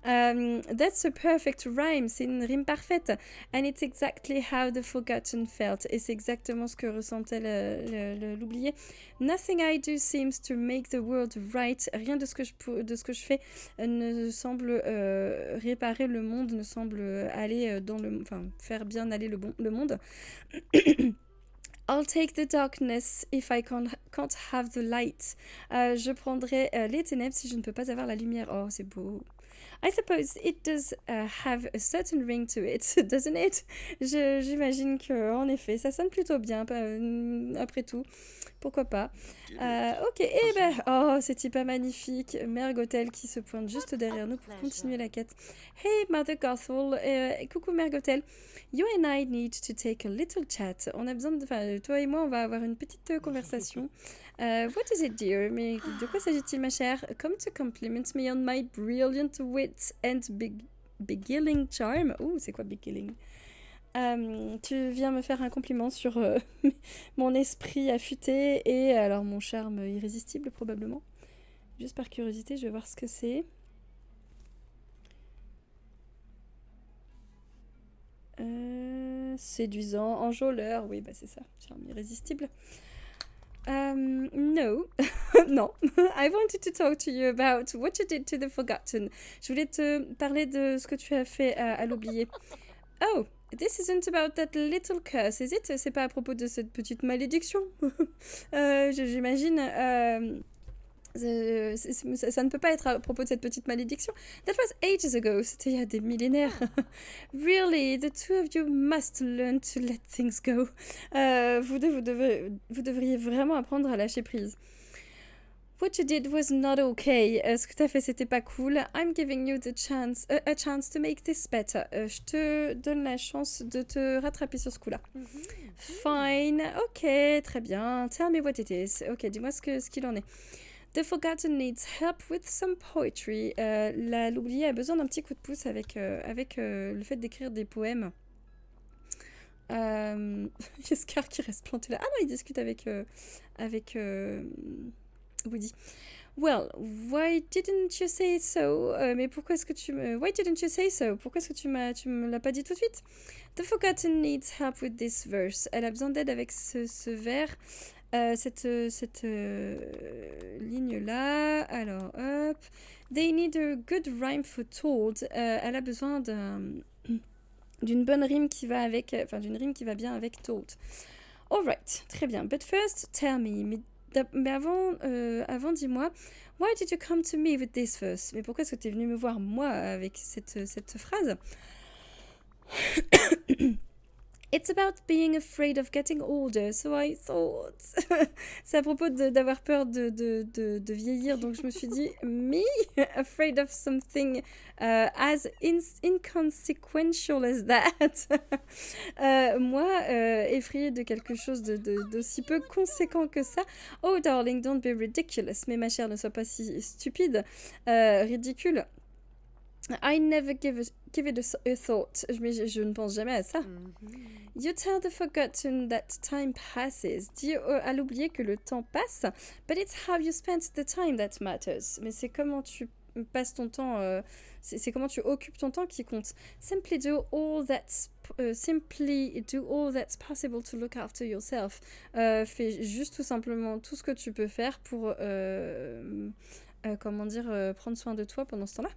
That's a perfect rhyme. C'est une rime parfaite. And it's exactly how the forgotten felt. Et c'est exactement ce que ressentait l'oublié. Nothing I do seems to make the world right. Rien de ce que je fais ne semble réparer le monde, ne semble aller faire bien aller le monde. I'll take the darkness if I can't have the light. Je prendrai les ténèbres si je ne peux pas avoir la lumière. Oh, c'est beau. I suppose it does have a certain ring to it, doesn't it? J'imagine que, en effet, ça sonne plutôt bien, après tout. Pourquoi pas. Ok, et ben, oh, c'est pas magnifique. Mère Gothel qui se pointe juste derrière nous pour continuer la quête. Hey, Mother Gothel. Coucou, Mère Gothel. You and I need to take a little chat. On a besoin de... toi et moi, on va avoir une petite conversation. What is it, dear? Mais de quoi s'agit-il, ma chère? Come to compliment me on my brilliant wit and beguiling charm. Ouh, c'est quoi beguiling? Tu viens me faire un compliment sur mon esprit affûté et alors mon charme irrésistible, probablement. Juste par curiosité, je vais voir ce que c'est. Séduisant, enjôleur, oui, bah c'est ça, charme irrésistible. No, non. I wanted to talk to you about what you did to the forgotten. Je voulais te parler de ce que tu as fait à l'oublié. Oh, this isn't about that little curse, is it? C'est pas à propos de cette petite malédiction. J'imagine. Ça ne peut pas être à propos de cette petite malédiction. That was ages ago. C'était il y a des millénaires. Really, the two of you must learn to let things go. Vous devriez vraiment apprendre à lâcher prise. What you did was not okay. Ce que tu as fait, c'était pas cool. I'm giving you a chance to make this better. Je te donne la chance de te rattraper sur ce coup-là. Fine. Ok, très bien. Tell me what it is. Ok, dis-moi ce qu'il en est. The Forgotten needs help with some poetry. L'oublié a besoin d'un petit coup de pouce avec le fait d'écrire des poèmes. Il y a Scar qui reste planté là. Ah non, il discute avec Woody. Well, why didn't you say so? Mais pourquoi est-ce que why didn't you say so? Pourquoi est-ce que tu me l'as pas dit tout de suite? The Forgotten needs help with this verse. Elle a besoin d'aide avec ce vers. Cette ligne-là. Alors, hop. They need a good rhyme for told. Elle a besoin d'une bonne rime qui va avec... d'une rime qui va bien avec told. Alright, très bien. But first, tell me. Mais avant dis-moi, why did you come to me with this verse? Mais pourquoi est-ce que tu es venu me voir, moi, avec cette phrase? It's about being afraid of getting older, so I thought... C'est à propos d'avoir peur de vieillir, donc je me suis dit, me, afraid of something as inconsequential as that. Moi, effrayée de quelque chose d'aussi peu conséquent que ça. Oh, darling, don't be ridiculous. Mais ma chère, ne sois pas si stupide, ridicule. I never give it a thought. Je ne pense jamais à ça. You tell the forgotten that time passes. Dis à l'oublié que le temps passe. But it's how you spend the time that matters. Mais c'est comment tu passes ton temps, c'est comment tu occupes ton temps qui compte. Simply do all that's possible to look after yourself. Fais juste tout simplement tout ce que tu peux faire pour prendre soin de toi pendant ce temps-là.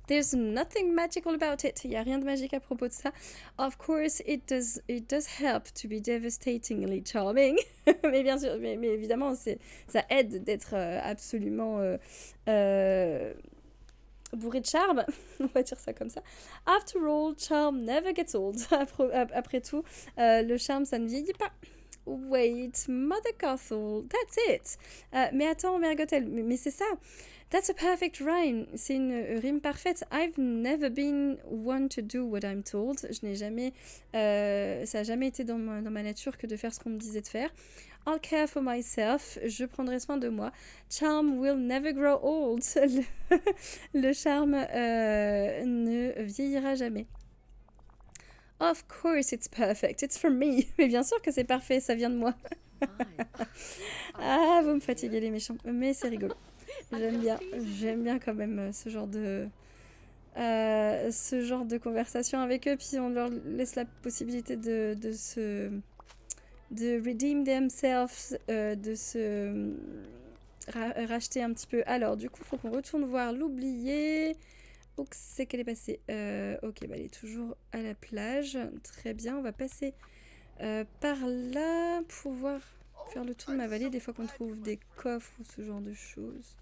There's nothing magical about it. Il n'y a rien de magique à propos de ça. Of course, it does help to be devastatingly charming. Mais bien sûr, mais évidemment, ça aide d'être absolument bourré de charme. On va dire ça comme ça. After all, charm never gets old. Après tout, le charme, ça ne vieillit pas. Wait, Mother Gothel, that's it. Mais attends, Mère Gothel, mais c'est ça. That's a perfect rhyme. C'est une rime parfaite. I've never been one to do what I'm told. Ça n'a jamais été dans ma nature que de faire ce qu'on me disait de faire. I'll care for myself. Je prendrai soin de moi. Charm will never grow old. Le charme ne vieillira jamais. Of course it's perfect. It's from me. Mais bien sûr que c'est parfait. Ça vient de moi. Ah, vous me fatiguez les méchants. Mais c'est rigolo. J'aime bien quand même ce genre de ce genre de conversation avec eux, puis on leur laisse la possibilité de redeem themselves, de se racheter un petit peu. Alors, du coup, il faut qu'on retourne voir l'oublier. Où c'est qu'elle est passée? Ok, bah, elle est toujours à la plage. Très bien, on va passer par là pour pouvoir faire le tour de ma vallée. Des fois qu'on trouve des coffres ou ce genre de choses.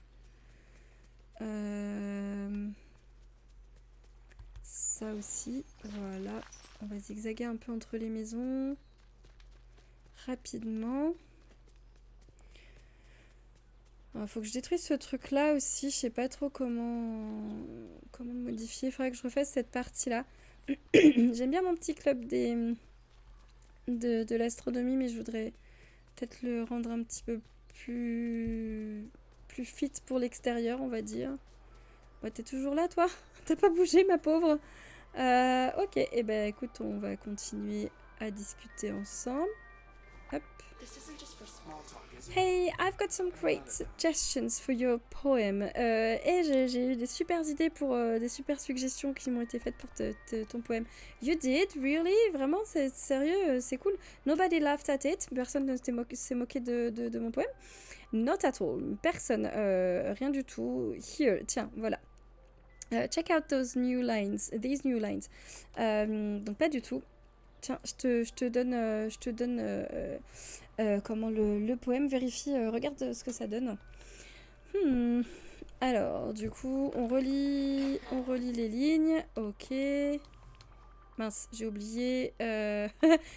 Ça aussi, voilà. On va zigzaguer un peu entre les maisons. Rapidement. Il faut que je détruise ce truc là aussi. Je sais pas trop comment modifier. Il faudrait que je refasse cette partie là. J'aime bien mon petit club de l'astronomie, mais je voudrais peut-être le rendre un petit peu plus fit pour l'extérieur, on va dire. Ouais, t'es toujours là, toi? T'as pas bougé, ma pauvre? Ok, et ben écoute, on va continuer à discuter ensemble. Hop. Hey, I've got some great suggestions for your poem. Et j'ai eu des super idées pour des super suggestions qui m'ont été faites pour ton poème. You did? Really? Vraiment? C'est sérieux? C'est cool. Nobody laughed at it. Personne ne s'est moqué de mon poème. Not at all. Personne. Rien du tout. Here. Tiens, voilà. Check out these new lines. Donc pas du tout. Tiens, je te donne comment le poème. Vérifie, regarde ce que ça donne. Alors, du coup, on relit les lignes. Ok. Mince, j'ai oublié. Elle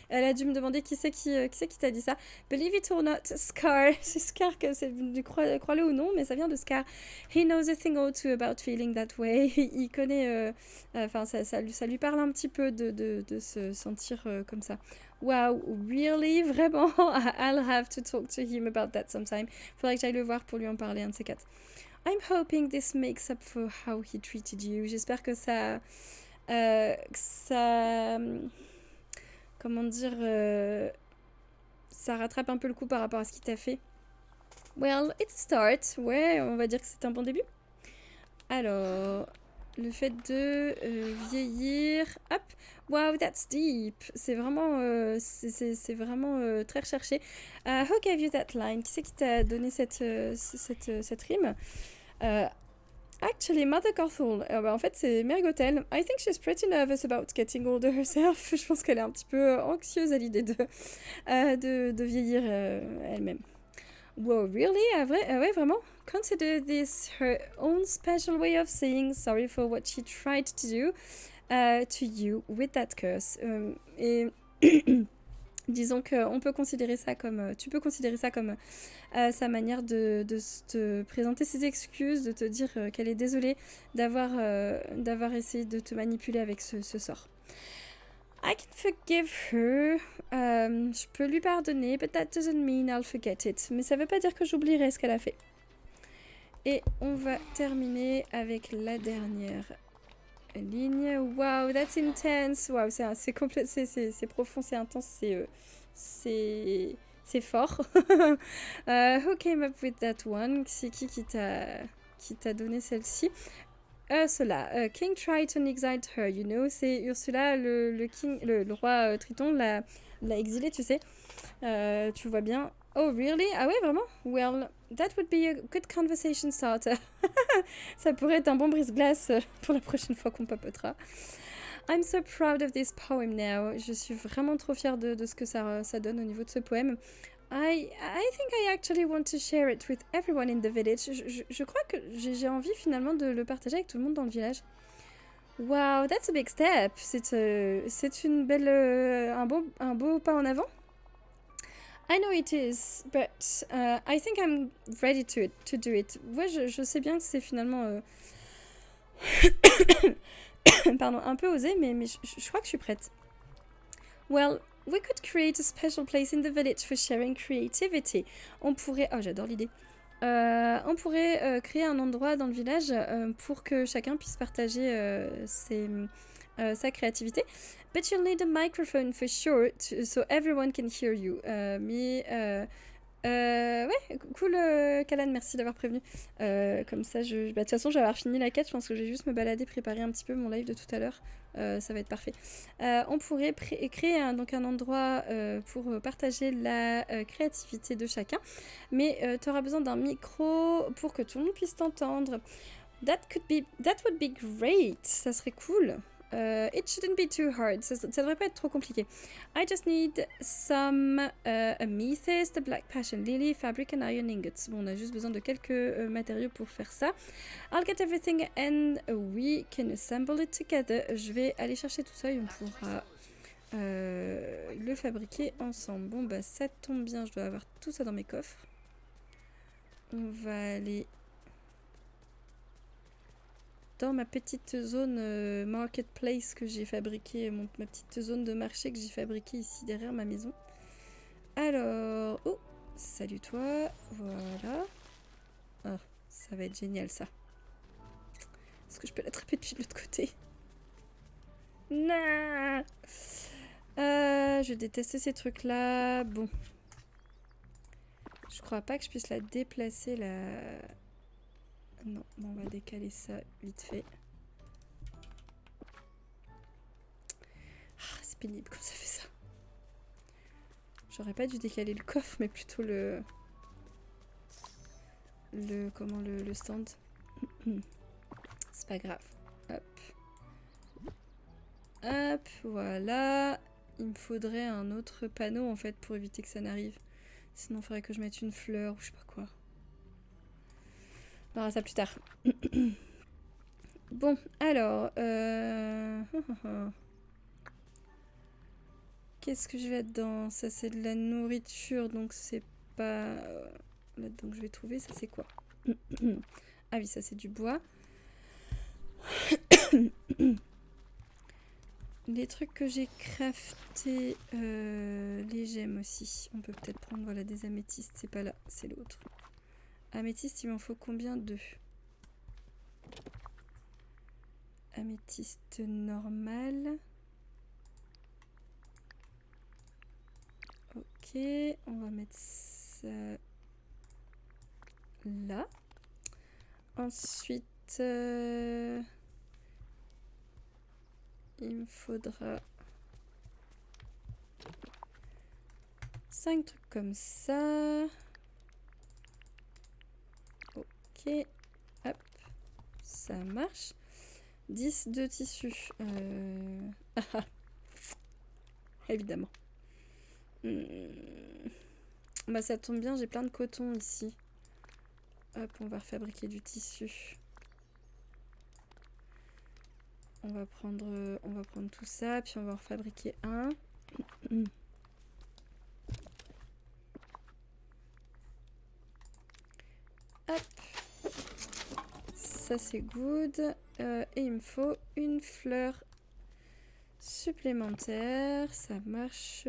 a dû me demander qui c'est qui t'a dit ça. Believe it or not, Scar. C'est Scar, crois-le ou non, mais ça vient de Scar. He knows a thing or two about feeling that way. Il connaît. Enfin, ça lui parle un petit peu de se sentir comme ça. Wow, really? Vraiment? I'll have to talk to him about that sometime. Faudrait que j'aille le voir pour lui en parler, un de ces quatre. I'm hoping this makes up for how he treated you. J'espère que ça. Comment dire, ça rattrape un peu le coup par rapport à ce qu'il t'a fait. Well, it's a start. Ouais, on va dire que c'est un bon début. Alors, le fait de vieillir. Hop. Wow, that's deep. C'est vraiment, c'est vraiment très recherché. Who gave you that line? Qui c'est qui t'a donné cette rime? Actually, Mother Gothel, en fait, c'est Mary Gothel. I think she's pretty nervous about getting older herself. Je pense qu'elle est un petit peu anxieuse à l'idée de vieillir elle-même. Wow, really? Ouais, vraiment? Consider this her own special way of saying sorry for what she tried to do to you with that curse. Et disons qu'on peut considérer ça comme... tu peux considérer ça comme sa manière de te présenter ses excuses, de te dire qu'elle est désolée d'avoir essayé de te manipuler avec ce sort. I can forgive her. Je peux lui pardonner, but that doesn't mean I'll forget it. Mais ça veut pas dire que j'oublierai ce qu'elle a fait. Et on va terminer avec la dernière ligne. Wow, that's intense. Wow, c'est profond, c'est intense, c'est fort. Who came up with that one? C'est qui t'a donné celle-ci? Cela. King Triton exiled her, you know. C'est Ursula, le roi Triton l'a exilé, tu sais. Tu vois bien. Oh, really? Ah ouais, vraiment? Well, that would be a good conversation starter. Ça pourrait être un bon brise-glace pour la prochaine fois qu'on papotera. I'm so proud of this poem now. Je suis vraiment trop fière de ce que ça donne au niveau de ce poème. I think I actually want to share it with everyone in the village. Je crois que j'ai envie finalement de le partager avec tout le monde dans le village. Wow, that's a big step. C'est une belle, un beau pas en avant. I know it is, but I think I'm ready to do it. Ouais, je sais bien que c'est finalement pardon, un peu osé, mais je crois que je suis prête. Well, we could create a special place in the village for sharing creativity. On pourrait... Oh, j'adore l'idée. On pourrait créer un endroit dans le village pour que chacun puisse partager sa créativité. But you'll need a microphone for sure, so everyone can hear you. Mais Ouais, cool, Kalan, merci d'avoir prévenu. Comme ça, de toute façon, je vais avoir fini la quête. Je pense que je vais juste me balader, préparer un petit peu mon live de tout à l'heure. Ça va être parfait. On pourrait créer donc un endroit pour partager la créativité de chacun. Mais tu auras besoin d'un micro pour que tout le monde puisse t'entendre. That would be great. Ça serait cool. It shouldn't be too hard. Ça devrait pas être trop compliqué. I just need some amethyst, black passion lily, fabric and iron ingots. Bon, on a juste besoin de quelques matériaux pour faire ça. I'll get everything and we can assemble it together. Je vais aller chercher tout ça et on pourra le fabriquer ensemble. Bon, bah ça tombe bien, je dois avoir tout ça dans mes coffres. On va aller dans ma petite zone marketplace que j'ai fabriquée, ma petite zone de marché que j'ai fabriquée ici derrière ma maison. Alors, oh, salut toi, voilà. Oh, ça va être génial ça. Est-ce que je peux l'attraper depuis de l'autre côté? Non. Je déteste ces trucs-là. Bon. Je crois pas que je puisse la déplacer là. Non, bon, on va décaler ça vite fait. Ah, c'est pénible quand ça fait ça. J'aurais pas dû décaler le coffre, mais plutôt le stand. C'est pas grave. Hop. Hop, voilà. Il me faudrait un autre panneau en fait pour éviter que ça n'arrive. Sinon, il faudrait que je mette une fleur ou je sais pas quoi. On verra ça plus tard. Bon, alors... Qu'est-ce que j'ai là-dedans? Ça, c'est de la nourriture, donc c'est pas... Là-dedans que je vais trouver, ça c'est quoi? Ah oui, ça c'est du bois. Les trucs que j'ai craftés, les gemmes aussi. On peut peut-être prendre voilà, des améthystes. C'est pas là, c'est l'autre. Améthyste, il m'en faut combien? 2. Améthyste normale. Ok, on va mettre ça là. Ensuite, il me faudra 5 trucs comme ça. Ok, hop, ça marche. 10 de tissu. Évidemment. Bah ça tombe bien, j'ai plein de coton ici. Hop, on va refabriquer du tissu. On va prendre tout ça, puis on va en refabriquer un. Hop. Ça c'est good. Et il me faut une fleur supplémentaire. Ça marche.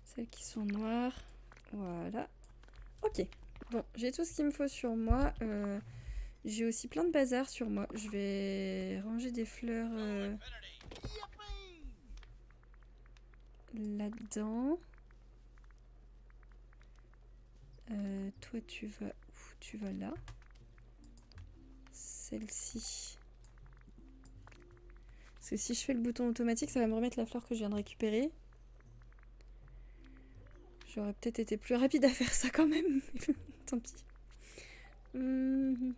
Celles qui sont noires. Voilà. Ok. Bon, j'ai tout ce qu'il me faut sur moi. J'ai aussi plein de bazar sur moi. Je vais ranger des fleurs là-dedans. Toi, tu vas où? Tu vas là. Celle-ci. Parce que si je fais le bouton automatique, ça va me remettre la fleur que je viens de récupérer. J'aurais peut-être été plus rapide à faire ça quand même. Tant pis. Il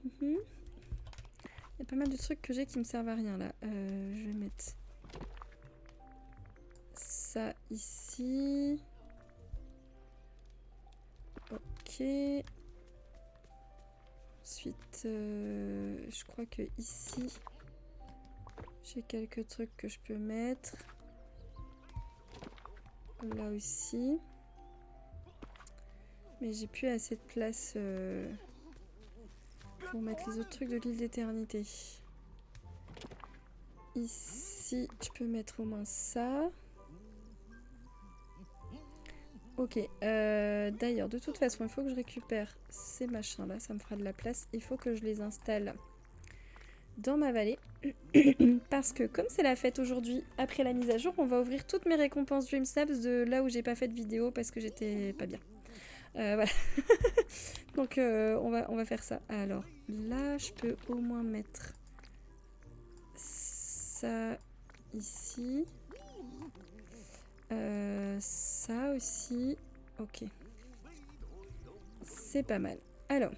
y a pas mal de trucs que j'ai qui me servent à rien là. Je vais mettre ça ici. Ok. Ensuite, je crois que ici, j'ai quelques trucs que je peux mettre. Là aussi. Mais j'ai plus assez de place pour mettre les autres trucs de l'île d'éternité. Ici, je peux mettre au moins ça. Ok, d'ailleurs, de toute façon, il faut que je récupère ces machins-là, ça me fera de la place. Il faut que je les installe dans ma vallée. Parce que comme c'est la fête aujourd'hui, après la mise à jour, on va ouvrir toutes mes récompenses Dreamsnaps de là où j'ai pas fait de vidéo parce que j'étais pas bien. Voilà. Donc on va faire ça. Alors là, je peux au moins mettre ça ici. Ça aussi. Ok. C'est pas mal. Alors.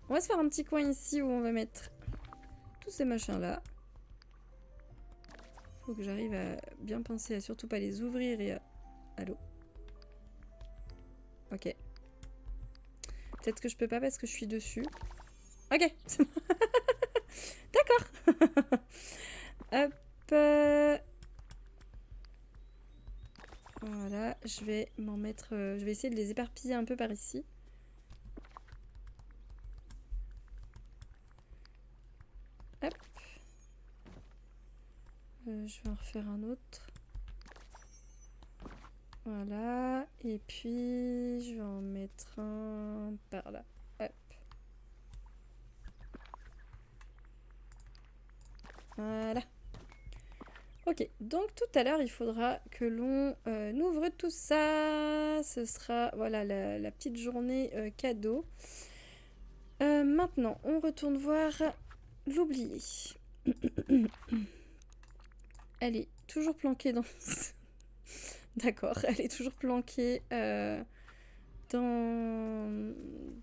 On va se faire un petit coin ici où on va mettre tous ces machins là. Faut que j'arrive à bien penser à surtout pas les ouvrir et à... Allô? Ok. Peut-être que je peux pas parce que je suis dessus. Ok. D'accord. Hop. Voilà. Je vais m'en mettre... je vais essayer de les éparpiller un peu par ici. Hop. Je vais en refaire un autre. Voilà. Et puis, je vais en mettre un par là. Hop. Voilà. Ok, donc tout à l'heure, il faudra que l'on ouvre tout ça. Ce sera, voilà, la petite journée cadeau. Maintenant, on retourne voir l'oublié. Elle est toujours planquée dans... D'accord, elle est toujours planquée dans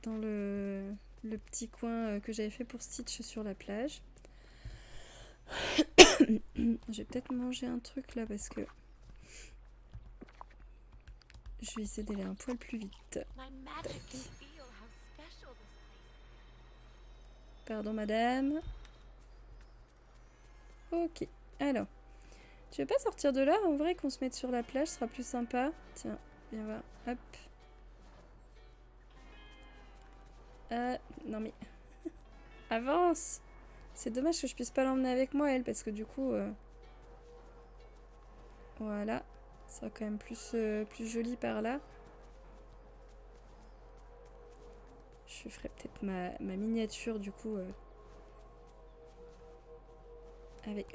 le petit coin que j'avais fait pour Stitch sur la plage. Je vais peut-être manger un truc là parce que je vais essayer d'aller un poil plus vite. Pardon madame. Ok, alors. Tu veux pas sortir de là? En vrai qu'on se mette sur la plage, ce sera plus sympa. Tiens, viens voir. Hop. Non mais... Avance! C'est dommage que je puisse pas l'emmener avec moi, elle, parce que du coup... Voilà. Ça sera quand même plus joli par là. Je ferai peut-être ma miniature, du coup... Avec...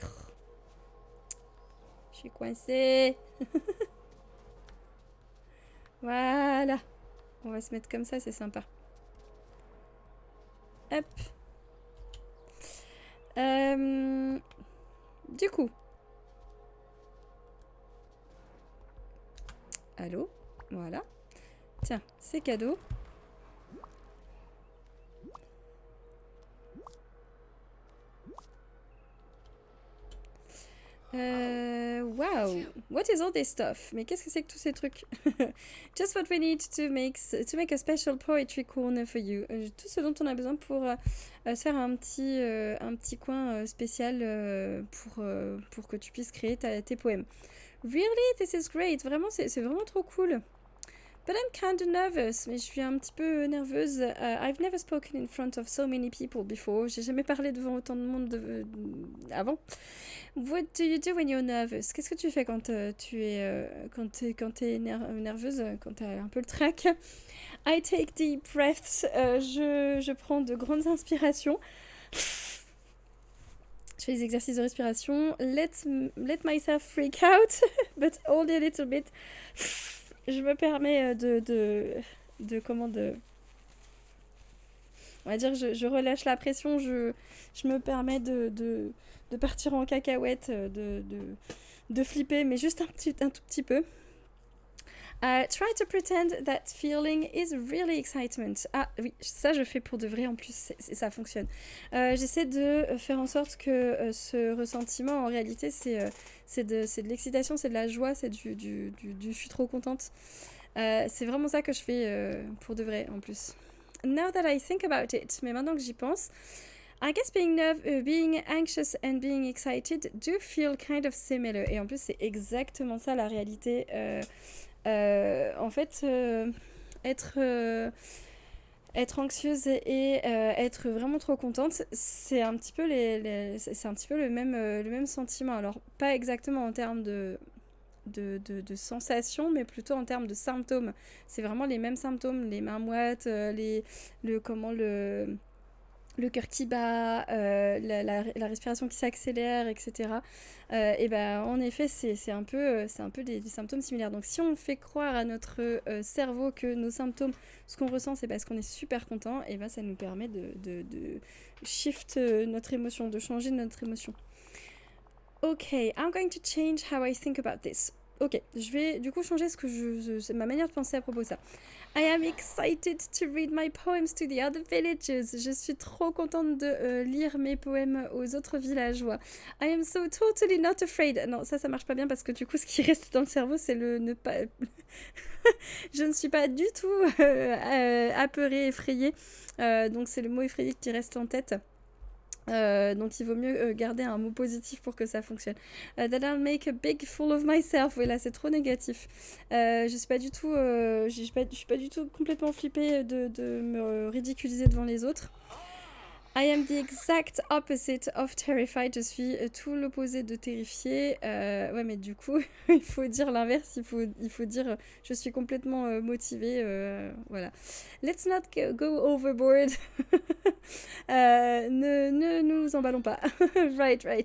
Je suis coincée. Voilà. On va se mettre comme ça, c'est sympa. Hop. Du coup. Allô? Voilà. Tiens, c'est cadeau. Wow, what is all this stuff? Mais qu'est-ce que c'est que tous ces trucs? Just what we need to make a special poetry corner for you. Tout ce dont on a besoin pour faire un petit coin spécial pour que tu puisses créer tes poèmes. Really? This is great. Vraiment, c'est vraiment trop cool. But I'm kind of nervous. Mais je suis un petit peu nerveuse. I've never spoken in front of so many people before. J'ai jamais parlé devant autant de monde avant. What do you do when you're nervous? Qu'est-ce que tu fais quand tu es nerveuse, quand tu as un peu le trac? I take deep breaths. Je prends de grandes inspirations. Je fais des exercices de respiration. Let myself freak out, but only a little bit. Je me permets on va dire, je relâche la pression, je me permets de partir en cacahuète, de flipper, mais juste un tout petit peu. Try to pretend that feeling is really excitement. Ah oui, ça je fais pour de vrai en plus, ça fonctionne. J'essaie de faire en sorte que ce ressentiment, en réalité, c'est de l'excitation, c'est de la joie, c'est du je suis trop contente. C'est vraiment ça que je fais pour de vrai en plus. Now that I think about it, mais maintenant que j'y pense, I guess being anxious and being excited do feel kind of similar. Et en plus, c'est exactement ça la réalité. En fait, être anxieuse et être vraiment trop contente, c'est un petit peu le même sentiment. Alors, pas exactement en termes de sensations, mais plutôt en termes de symptômes. C'est vraiment les mêmes symptômes, les mains moites, le cœur qui bat, la respiration qui s'accélère, etc. Et ben en effet, c'est un peu des symptômes similaires. Donc si on fait croire à notre cerveau que nos symptômes, ce qu'on ressent, c'est parce qu'on est super content, et ben ça nous permet de shift notre émotion, de changer notre émotion. Ok, I'm going to change how I think about this. Ok, je vais du coup changer ma manière de penser à propos de ça. I am excited to read my poems to the other villages. Je suis trop contente de lire mes poèmes aux autres villageois. I am so totally not afraid. Non, ça marche pas bien parce que du coup, ce qui reste dans le cerveau, c'est le ne pas. Je ne suis pas du tout apeurée, effrayée. Donc, c'est le mot effrayé qui reste en tête. Donc il vaut mieux garder un mot positif pour que ça fonctionne. That I'll make a big fool of myself. Oui, là c'est trop négatif. Je suis pas du tout, je suis pas du tout complètement flippée de me ridiculiser devant les autres. I am the exact opposite of terrified. Je suis tout l'opposé de terrifié. Ouais, mais du coup, il faut dire l'inverse. Il faut dire je suis complètement motivée. Voilà. Let's not go overboard. Ne nous emballons pas. Right. Oui,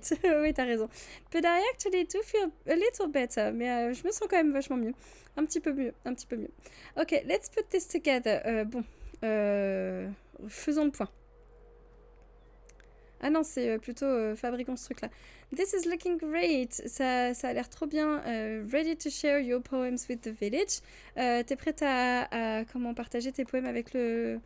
t'as raison. But I actually do feel a little better. Mais je me sens quand même vachement mieux. Un petit peu mieux. Ok, let's put this together. Bon. Faisons le point. Ah non, c'est plutôt fabriquons ce truc-là. This is looking great. Ça a l'air trop bien. Ready to share your poems with the village. T'es prête à comment partager tes poèmes avec tout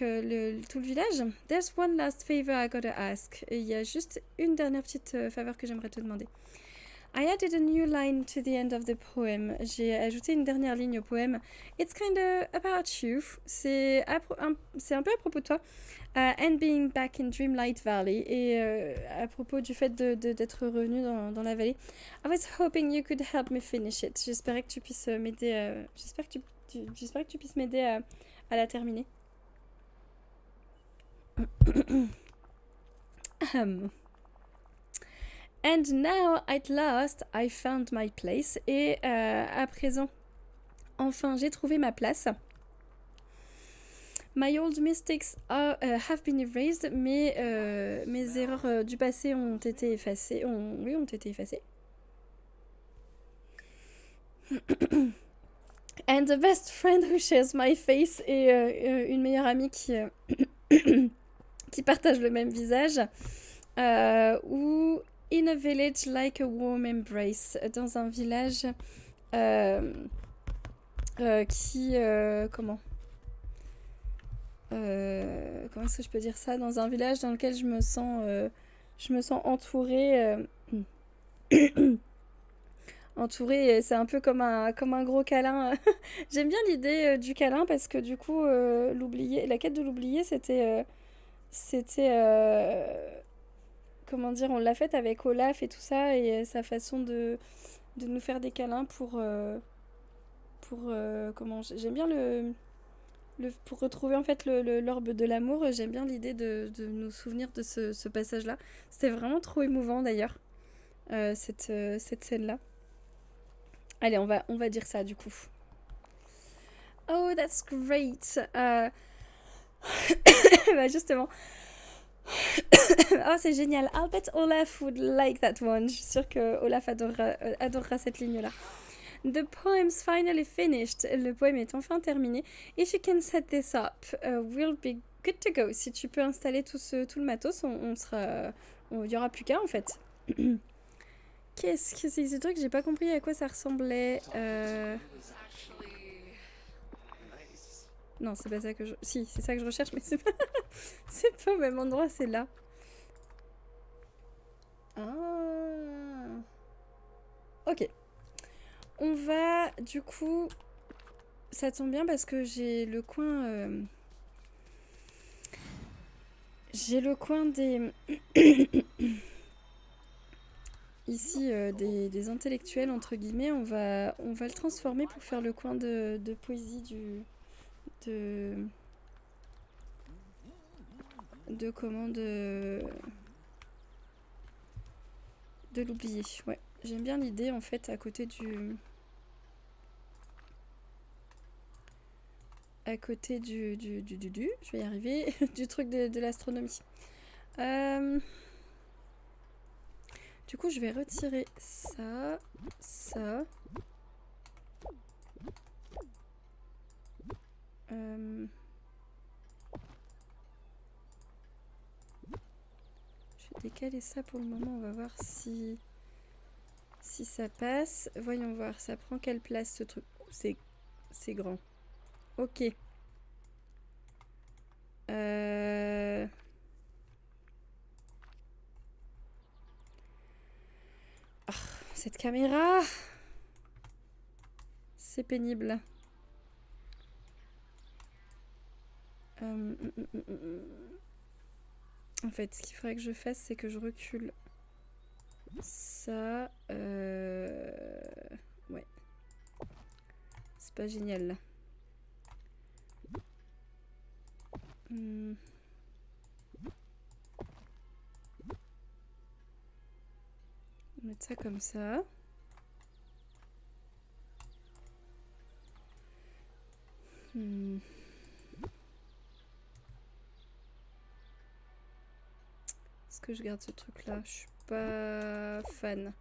le village? There's one last favor I gotta ask. Il y a juste une dernière petite faveur que j'aimerais te demander. I added a new line to the end of the poem. J'ai ajouté une dernière ligne au poème. It's kinda about you. C'est un peu à propos de toi. And being back in Dreamlight Valley. Et à propos du fait d'être revenu dans la vallée. I was hoping you could help me finish it. J'espérais que tu puisses m'aider. J'espère que tu puisses m'aider à la terminer. And now, at last, I found my place. Et à présent, enfin, j'ai trouvé ma place. My old mistakes have been erased. Mes erreurs du passé ont été effacées. Ont été effacées. And the best friend who shares my face. Et une meilleure amie qui partage le même visage. Ou in a village like a warm embrace. Dans un village comment est-ce que je peux dire ça? Dans un village dans lequel je me sens entourée. Entourée, c'est un peu comme un gros câlin. J'aime bien l'idée du câlin parce que du coup, la quête de l'oublier, c'était comment dire, on l'a faite avec Olaf et tout ça, et sa façon de nous faire des câlins pour comment, j'aime bien pour retrouver en fait l'orbe de l'amour. J'aime bien l'idée de nous souvenir de ce passage-là. C'était vraiment trop émouvant d'ailleurs, cette scène-là. Allez, on va dire ça du coup. Oh, that's great. Bah justement. Oh, c'est génial. I'll bet Olaf would like that one. Je suis sûre que Olaf adorera cette ligne-là. The poem's finally finished. Le poème est enfin terminé. If you can set this up, we'll be good to go. Si tu peux installer tout le matos, il y aura plus qu'à en fait. Qu'est-ce que c'est ce truc? J'ai pas compris à quoi ça ressemblait. Non, c'est pas ça que je... Si, c'est ça que je recherche, mais c'est pas... c'est pas au même endroit, c'est là. Ah. Ok. On va, du coup... Ça tombe bien parce que j'ai le coin... J'ai le coin des... Ici, des intellectuels, entre guillemets. On va le transformer pour faire le coin de poésie de comment de l'oublier. Ouais, j'aime bien l'idée en fait à côté à côté je vais y arriver, du truc de l'astronomie. Du coup, je vais retirer ça, ça. Je vais décaler ça pour le moment. On va voir si ça passe. Voyons voir. Ça prend quelle place ce truc? Oh, c'est grand. Ok. Oh, cette caméra, c'est pénible. En fait, ce qu'il faudrait que je fasse, c'est que je recule ça. Ouais. C'est pas génial là. Mettre ça comme ça. Est-ce que je garde ce truc là? Je suis pas fan.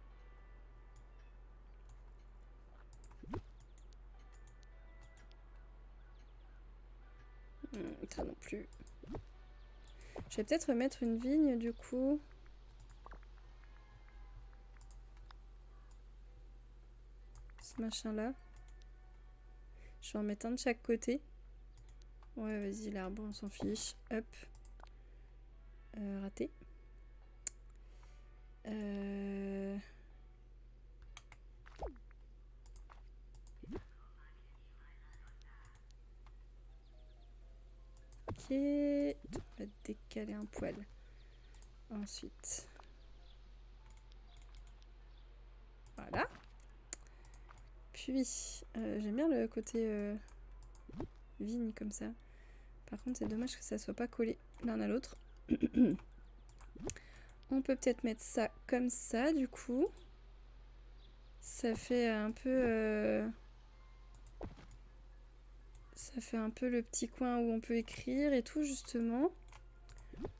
Ça non plus. Je vais peut-être remettre une vigne du coup. Ce machin là. Je vais en mettre un de chaque côté. Ouais, vas-y, l'arbre, on s'en fiche. Hop. Raté. Ok. On va décaler un poil. Ensuite. Voilà. Puis, j'aime bien le côté vigne comme ça. Par contre, c'est dommage que ça soit pas collé l'un à l'autre. On peut peut-être mettre ça comme ça, du coup. Ça fait un peu... Ça fait un peu le petit coin où on peut écrire et tout, justement.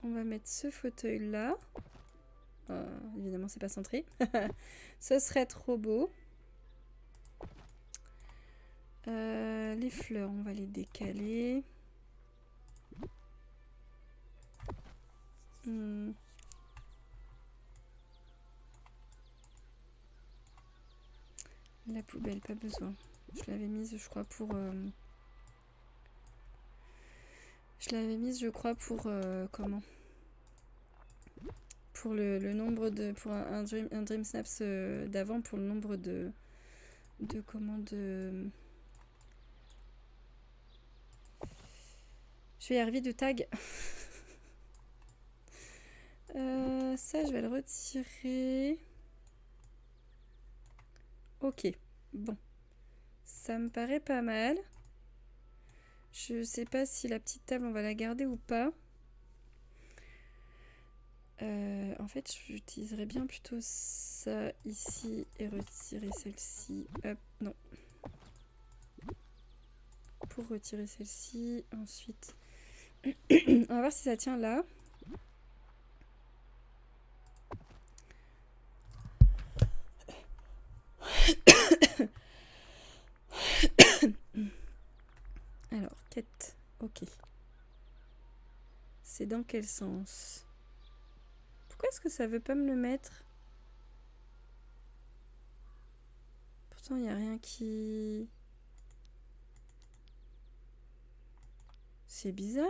On va mettre ce fauteuil-là. Évidemment, c'est pas centré. Ce serait trop beau. Les fleurs, on va les décaler. La poubelle, pas besoin. Je l'avais mise, je crois, pour... Je l'avais mise, je crois, pour... comment? Pour le nombre de... Pour un Dream Snaps d'avant, pour le nombre de... comment de... Je vais y arriver de tag. Ça, je vais le retirer. Ok, bon. Ça me paraît pas mal. Je sais pas si la petite table, on va la garder ou pas. En fait, j'utiliserais bien plutôt ça ici et retirer celle-ci. Hop, non. Pour retirer celle-ci, ensuite... On va voir si ça tient là. Alors, quête. Ok. C'est dans quel sens? Pourquoi est-ce que ça veut pas me le mettre? Pourtant, il n'y a rien qui... C'est bizarre.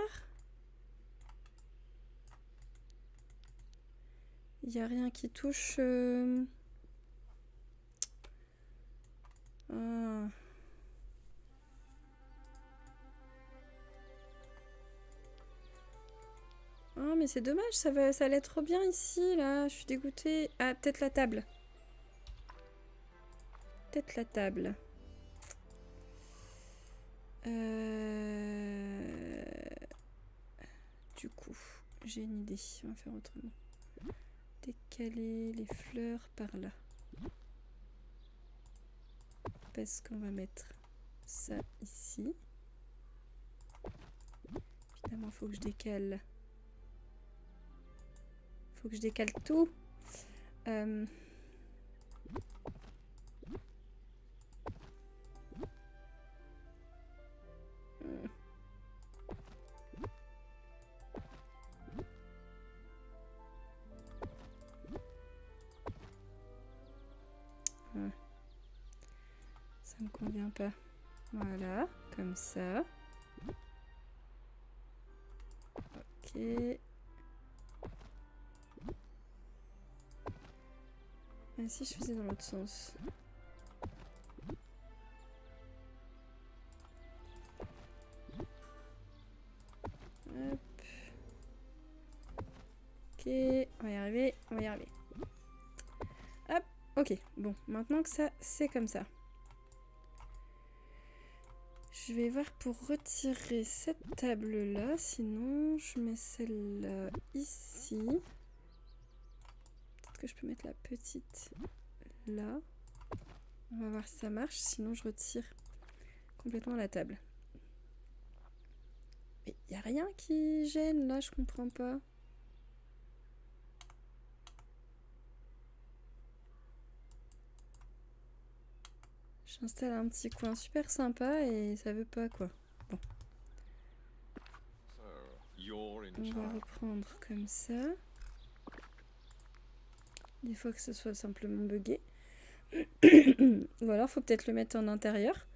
Il n'y a rien qui touche... Ah. Oh, mais c'est dommage, ça allait trop bien ici, là. Je suis dégoûtée. Ah, peut-être la table. Peut-être la table. Du coup, j'ai une idée. On va faire autrement. Décaler les fleurs par là. Parce qu'on va mettre ça ici. Évidemment, faut que je décale. Faut que je décale tout. Ça me convient pas. Voilà, comme ça. Ok. Et si je faisais dans l'autre sens? Hop. Ok, on va y arriver, on va y arriver. Hop, ok. Bon, maintenant que ça, c'est comme ça. Je vais voir pour retirer cette table-là, sinon je mets celle-là ici. Peut-être que je peux mettre la petite là. On va voir si ça marche, sinon je retire complètement la table. Mais il n'y a rien qui gêne là, je comprends pas. J'installe un petit coin super sympa et ça veut pas quoi. Bon. On va reprendre comme ça. Des fois que ce soit simplement buggé. Ou alors faut peut-être le mettre en intérieur.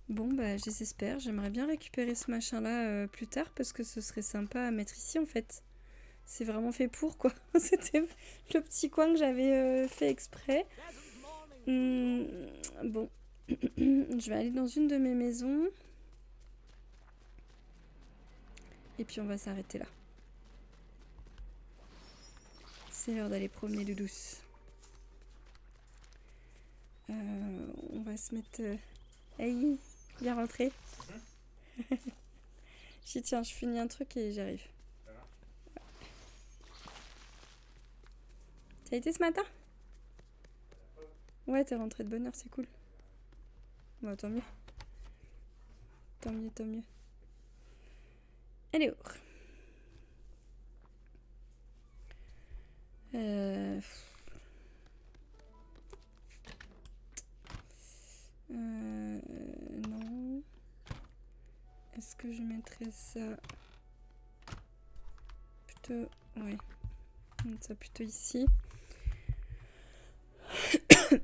Bon bah je désespère, j'aimerais bien récupérer ce machin là plus tard parce que ce serait sympa à mettre ici en fait. C'est vraiment fait pour quoi. C'était le petit coin que j'avais fait exprès. Bon, je vais aller dans une de mes maisons. Et puis on va s'arrêter là. C'est l'heure d'aller promener de douce. On va se mettre... Hey, bien rentré. J'y tiens, je finis un truc et j'arrive. T'as été ce matin? Ouais, t'es rentré de bonne heure, c'est cool. Bon, tant mieux. Tant mieux, tant mieux. Allez, non. Est-ce que je mettrais ça plutôt... Ouais. Mettre ça plutôt ici.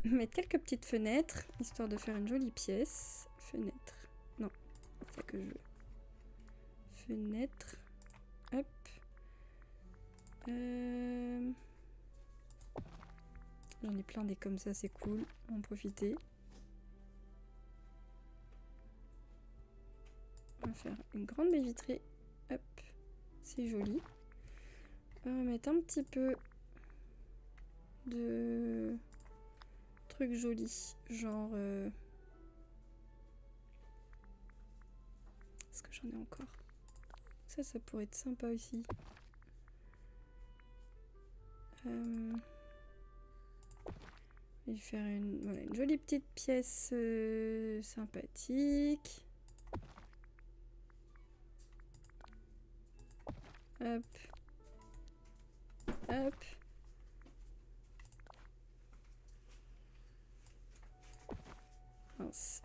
Mettre quelques petites fenêtres, histoire de faire une jolie pièce. Fenêtre. Non, c'est ça que je veux. Fenêtre. Hop. J'en ai plein des comme ça, c'est cool. On va en profiter. On va faire une grande baie vitrée. Hop. C'est joli. On va mettre un petit peu de trucs jolis. Genre... Est-ce que j'en ai encore? Ça pourrait être sympa aussi. Je vais faire une jolie petite pièce sympathique. Hop. Hop. Mince.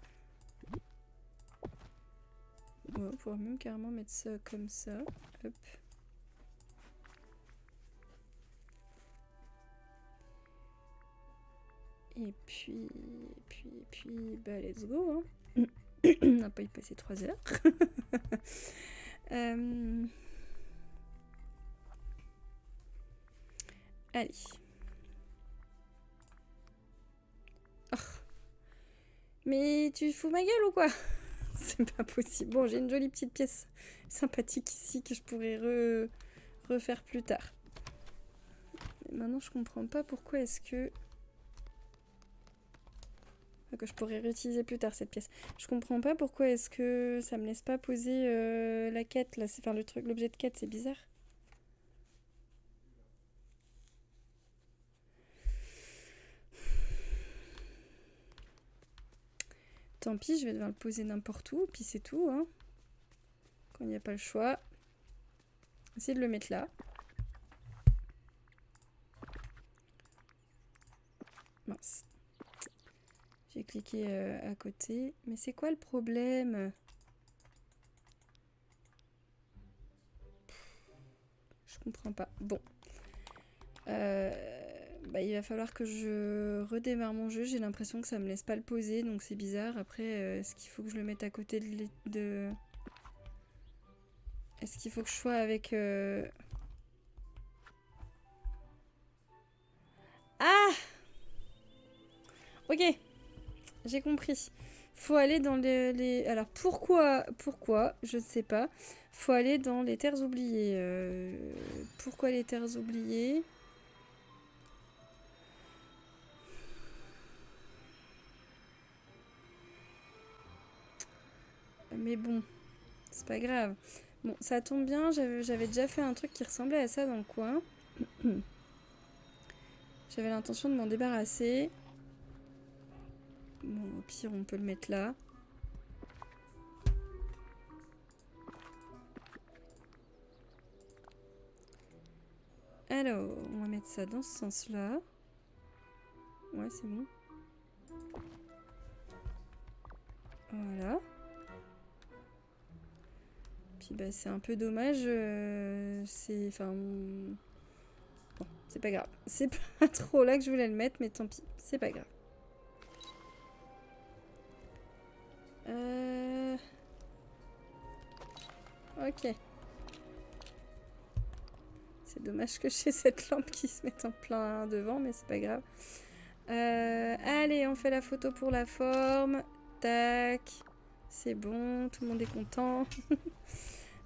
Ouais, on pourrait même carrément mettre ça comme ça. Hop. Et puis, bah let's go. Hein. On n'a pas y passé 3 heures. Allez. Oh. Mais tu fous ma gueule ou quoi? C'est pas possible. Bon, j'ai une jolie petite pièce sympathique ici que je pourrais refaire plus tard. Mais maintenant, je comprends pas pourquoi est-ce que... Enfin, que je pourrais réutiliser plus tard cette pièce. Je comprends pas pourquoi est-ce que ça me laisse pas poser la quête là. Enfin, le truc, l'objet de quête, c'est bizarre. tant pis, je vais devoir le poser n'importe où, puis c'est tout, hein. Quand il n'y a pas le choix. Essayer de le mettre là. Mince. J'ai cliqué à côté. Mais c'est quoi le problème? Je comprends pas. Bon. Bah, il va falloir que je redémarre mon jeu. J'ai l'impression que ça me laisse pas le poser, donc c'est bizarre. Après, est-ce qu'il faut que je le mette à côté de... Est-ce qu'il faut que je sois avec... Ah! Ok, j'ai compris. Faut aller dans les... Alors pourquoi? Je ne sais pas. Faut aller dans les terres oubliées. Pourquoi les terres oubliées? Mais bon, c'est pas grave. Bon, ça tombe bien, j'avais déjà fait un truc qui ressemblait à ça dans le coin. J'avais l'intention de m'en débarrasser. Bon, au pire, on peut le mettre là. Alors, on va mettre ça dans ce sens-là. Ouais, c'est bon. Voilà. Puis bah, c'est un peu dommage. C'est... Enfin... Bon, c'est pas grave. C'est pas trop là que je voulais le mettre, mais tant pis. C'est pas grave. Ok. C'est dommage que j'ai cette lampe qui se mette en plein devant, mais c'est pas grave. Allez, on fait la photo pour la forme. Tac. C'est bon, tout le monde est content.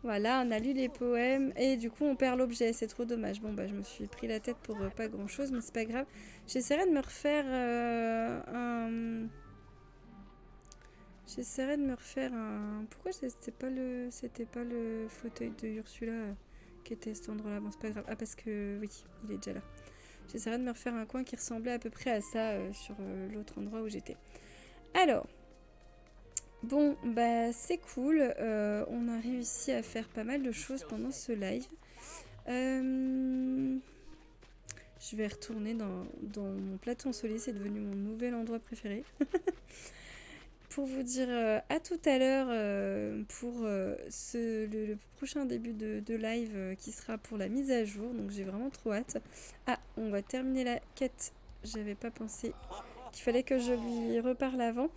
Voilà, on a lu les poèmes. Et du coup, on perd l'objet. C'est trop dommage. Bon, bah, je me suis pris la tête pour pas grand-chose, mais c'est pas grave. J'essaierai de me refaire un... J'essaierai de me refaire un... Pourquoi c'était pas le fauteuil de Ursula qui était à cet endroit-là? Bon, c'est pas grave. Ah, parce que... Oui, il est déjà là. J'essaierai de me refaire un coin qui ressemblait à peu près à ça sur l'autre endroit où j'étais. Alors... Bon, bah c'est cool. On a réussi à faire pas mal de choses pendant ce live. Je vais retourner dans mon plateau ensoleillé. C'est devenu mon nouvel endroit préféré. Pour vous dire à tout à l'heure pour le prochain début de live qui sera pour la mise à jour. Donc j'ai vraiment trop hâte. Ah, on va terminer la quête. J'avais pas pensé qu'il fallait que je lui reparle avant.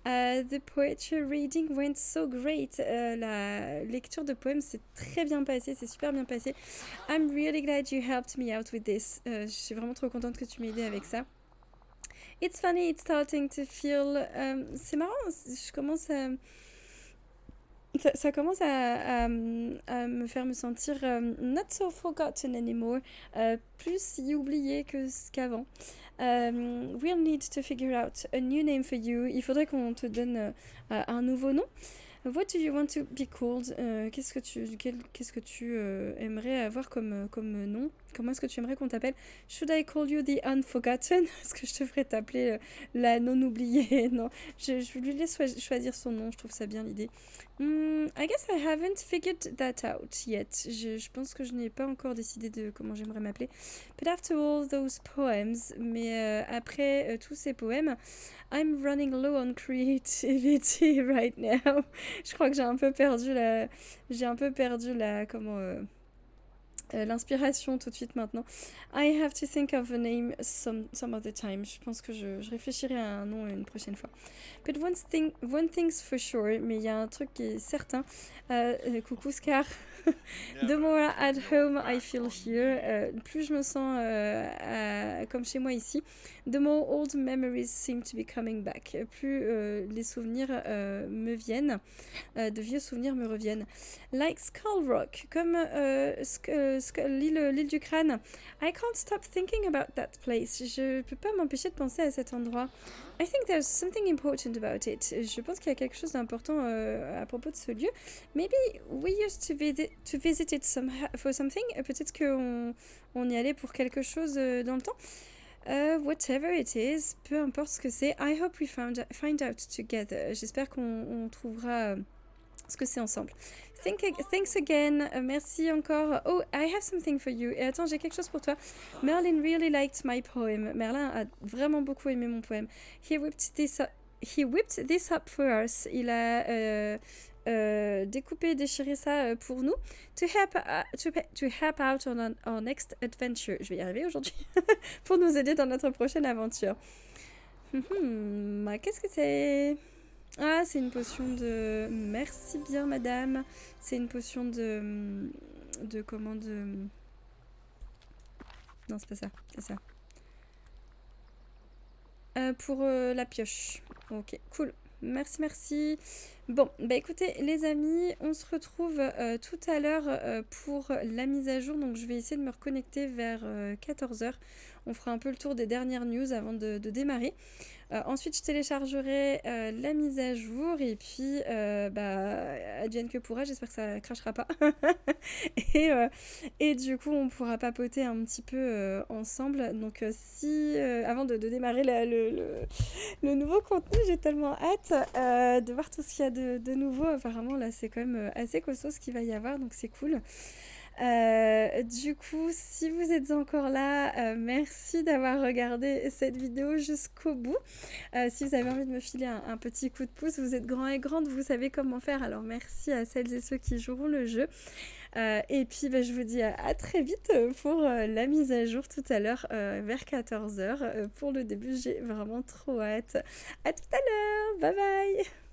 The poetry reading went so great. La lecture de poèmes s'est très bien passée, c'est super bien passé. I'm really glad you helped me out with this. Je suis vraiment trop contente que tu m'aies aidé avec ça. It's funny, it's starting to feel... c'est marrant, je commence à... Ça commence à me faire me sentir not so forgotten anymore, plus si oublié qu'avant. We'll need to figure out a new name for you. Il faudrait qu'on te donne un nouveau nom. What do you want to be called? Qu'est-ce que tu aimerais avoir comme nom? Comment est-ce que tu aimerais qu'on t'appelle? Should I call you the unforgotten? Est-ce que je devrais t'appeler la non oubliée? Non, je lui laisse choisir son nom. Je trouve ça bien l'idée. I guess I haven't figured that out yet. Je pense que je n'ai pas encore décidé de comment j'aimerais m'appeler. But after all those poems, mais après tous ces poèmes, I'm running low on creativity right now. Je crois que j'ai un peu perdu l'inspiration tout de suite maintenant. I have to think of a name some other time. Je pense que je réfléchirai à un nom une prochaine fois. But one thing's for sure, mais il y a un truc qui est certain. Coucou Scar. The more at home I feel here, plus je me sens comme chez moi ici, the more old memories seem to be coming back. Plus les souvenirs me viennent, de vieux souvenirs me reviennent. Like Skull Rock, comme l'île du crâne. I can't stop thinking about that place. Je peux pas m'empêcher de penser à cet endroit. I think there's something important about it. Je pense qu'il y a quelque chose d'important à propos de ce lieu. Maybe we used to visit it for something. Peut-être qu'on y allait pour quelque chose dans le temps. Whatever it is, peu importe ce que c'est. I hope we find out together. J'espère qu'on trouvera ce que c'est ensemble. Thanks again. Merci encore. Oh, I have something for you. Et attends, j'ai quelque chose pour toi. Merlin really liked my poem. Merlin a vraiment beaucoup aimé mon poème. He whipped this up for us. Il a découpé et déchiré ça pour nous. To help out on our next adventure. Je vais y arriver aujourd'hui. Pour nous aider dans notre prochaine aventure. Qu'est-ce que c'est? Ah, c'est une potion de... Merci bien, madame. C'est une potion de... comment de... Non, c'est pas ça. C'est ça. Pour la pioche. Ok, cool. Merci, merci. Bon, bah écoutez, les amis, on se retrouve tout à l'heure pour la mise à jour. Donc, je vais essayer de me reconnecter vers 14h. On fera un peu le tour des dernières news avant de démarrer. Ensuite, je téléchargerai la mise à jour et puis, advienne que pourra, j'espère que ça crachera pas. et du coup, on pourra papoter un petit peu ensemble. Donc, avant de démarrer le nouveau contenu, j'ai tellement hâte de voir tout ce qu'il y a de nouveau. Apparemment, là, c'est quand même assez costaud ce qu'il va y avoir, donc c'est cool. Du coup, si vous êtes encore là, merci d'avoir regardé cette vidéo jusqu'au bout. Si vous avez envie de me filer un petit coup de pouce, vous êtes grands et grandes, vous savez comment faire. Alors merci à celles et ceux qui joueront le jeu. Et puis je vous dis à très vite pour la mise à jour tout à l'heure vers 14h. Pour le début, j'ai vraiment trop hâte. À tout à l'heure, bye bye.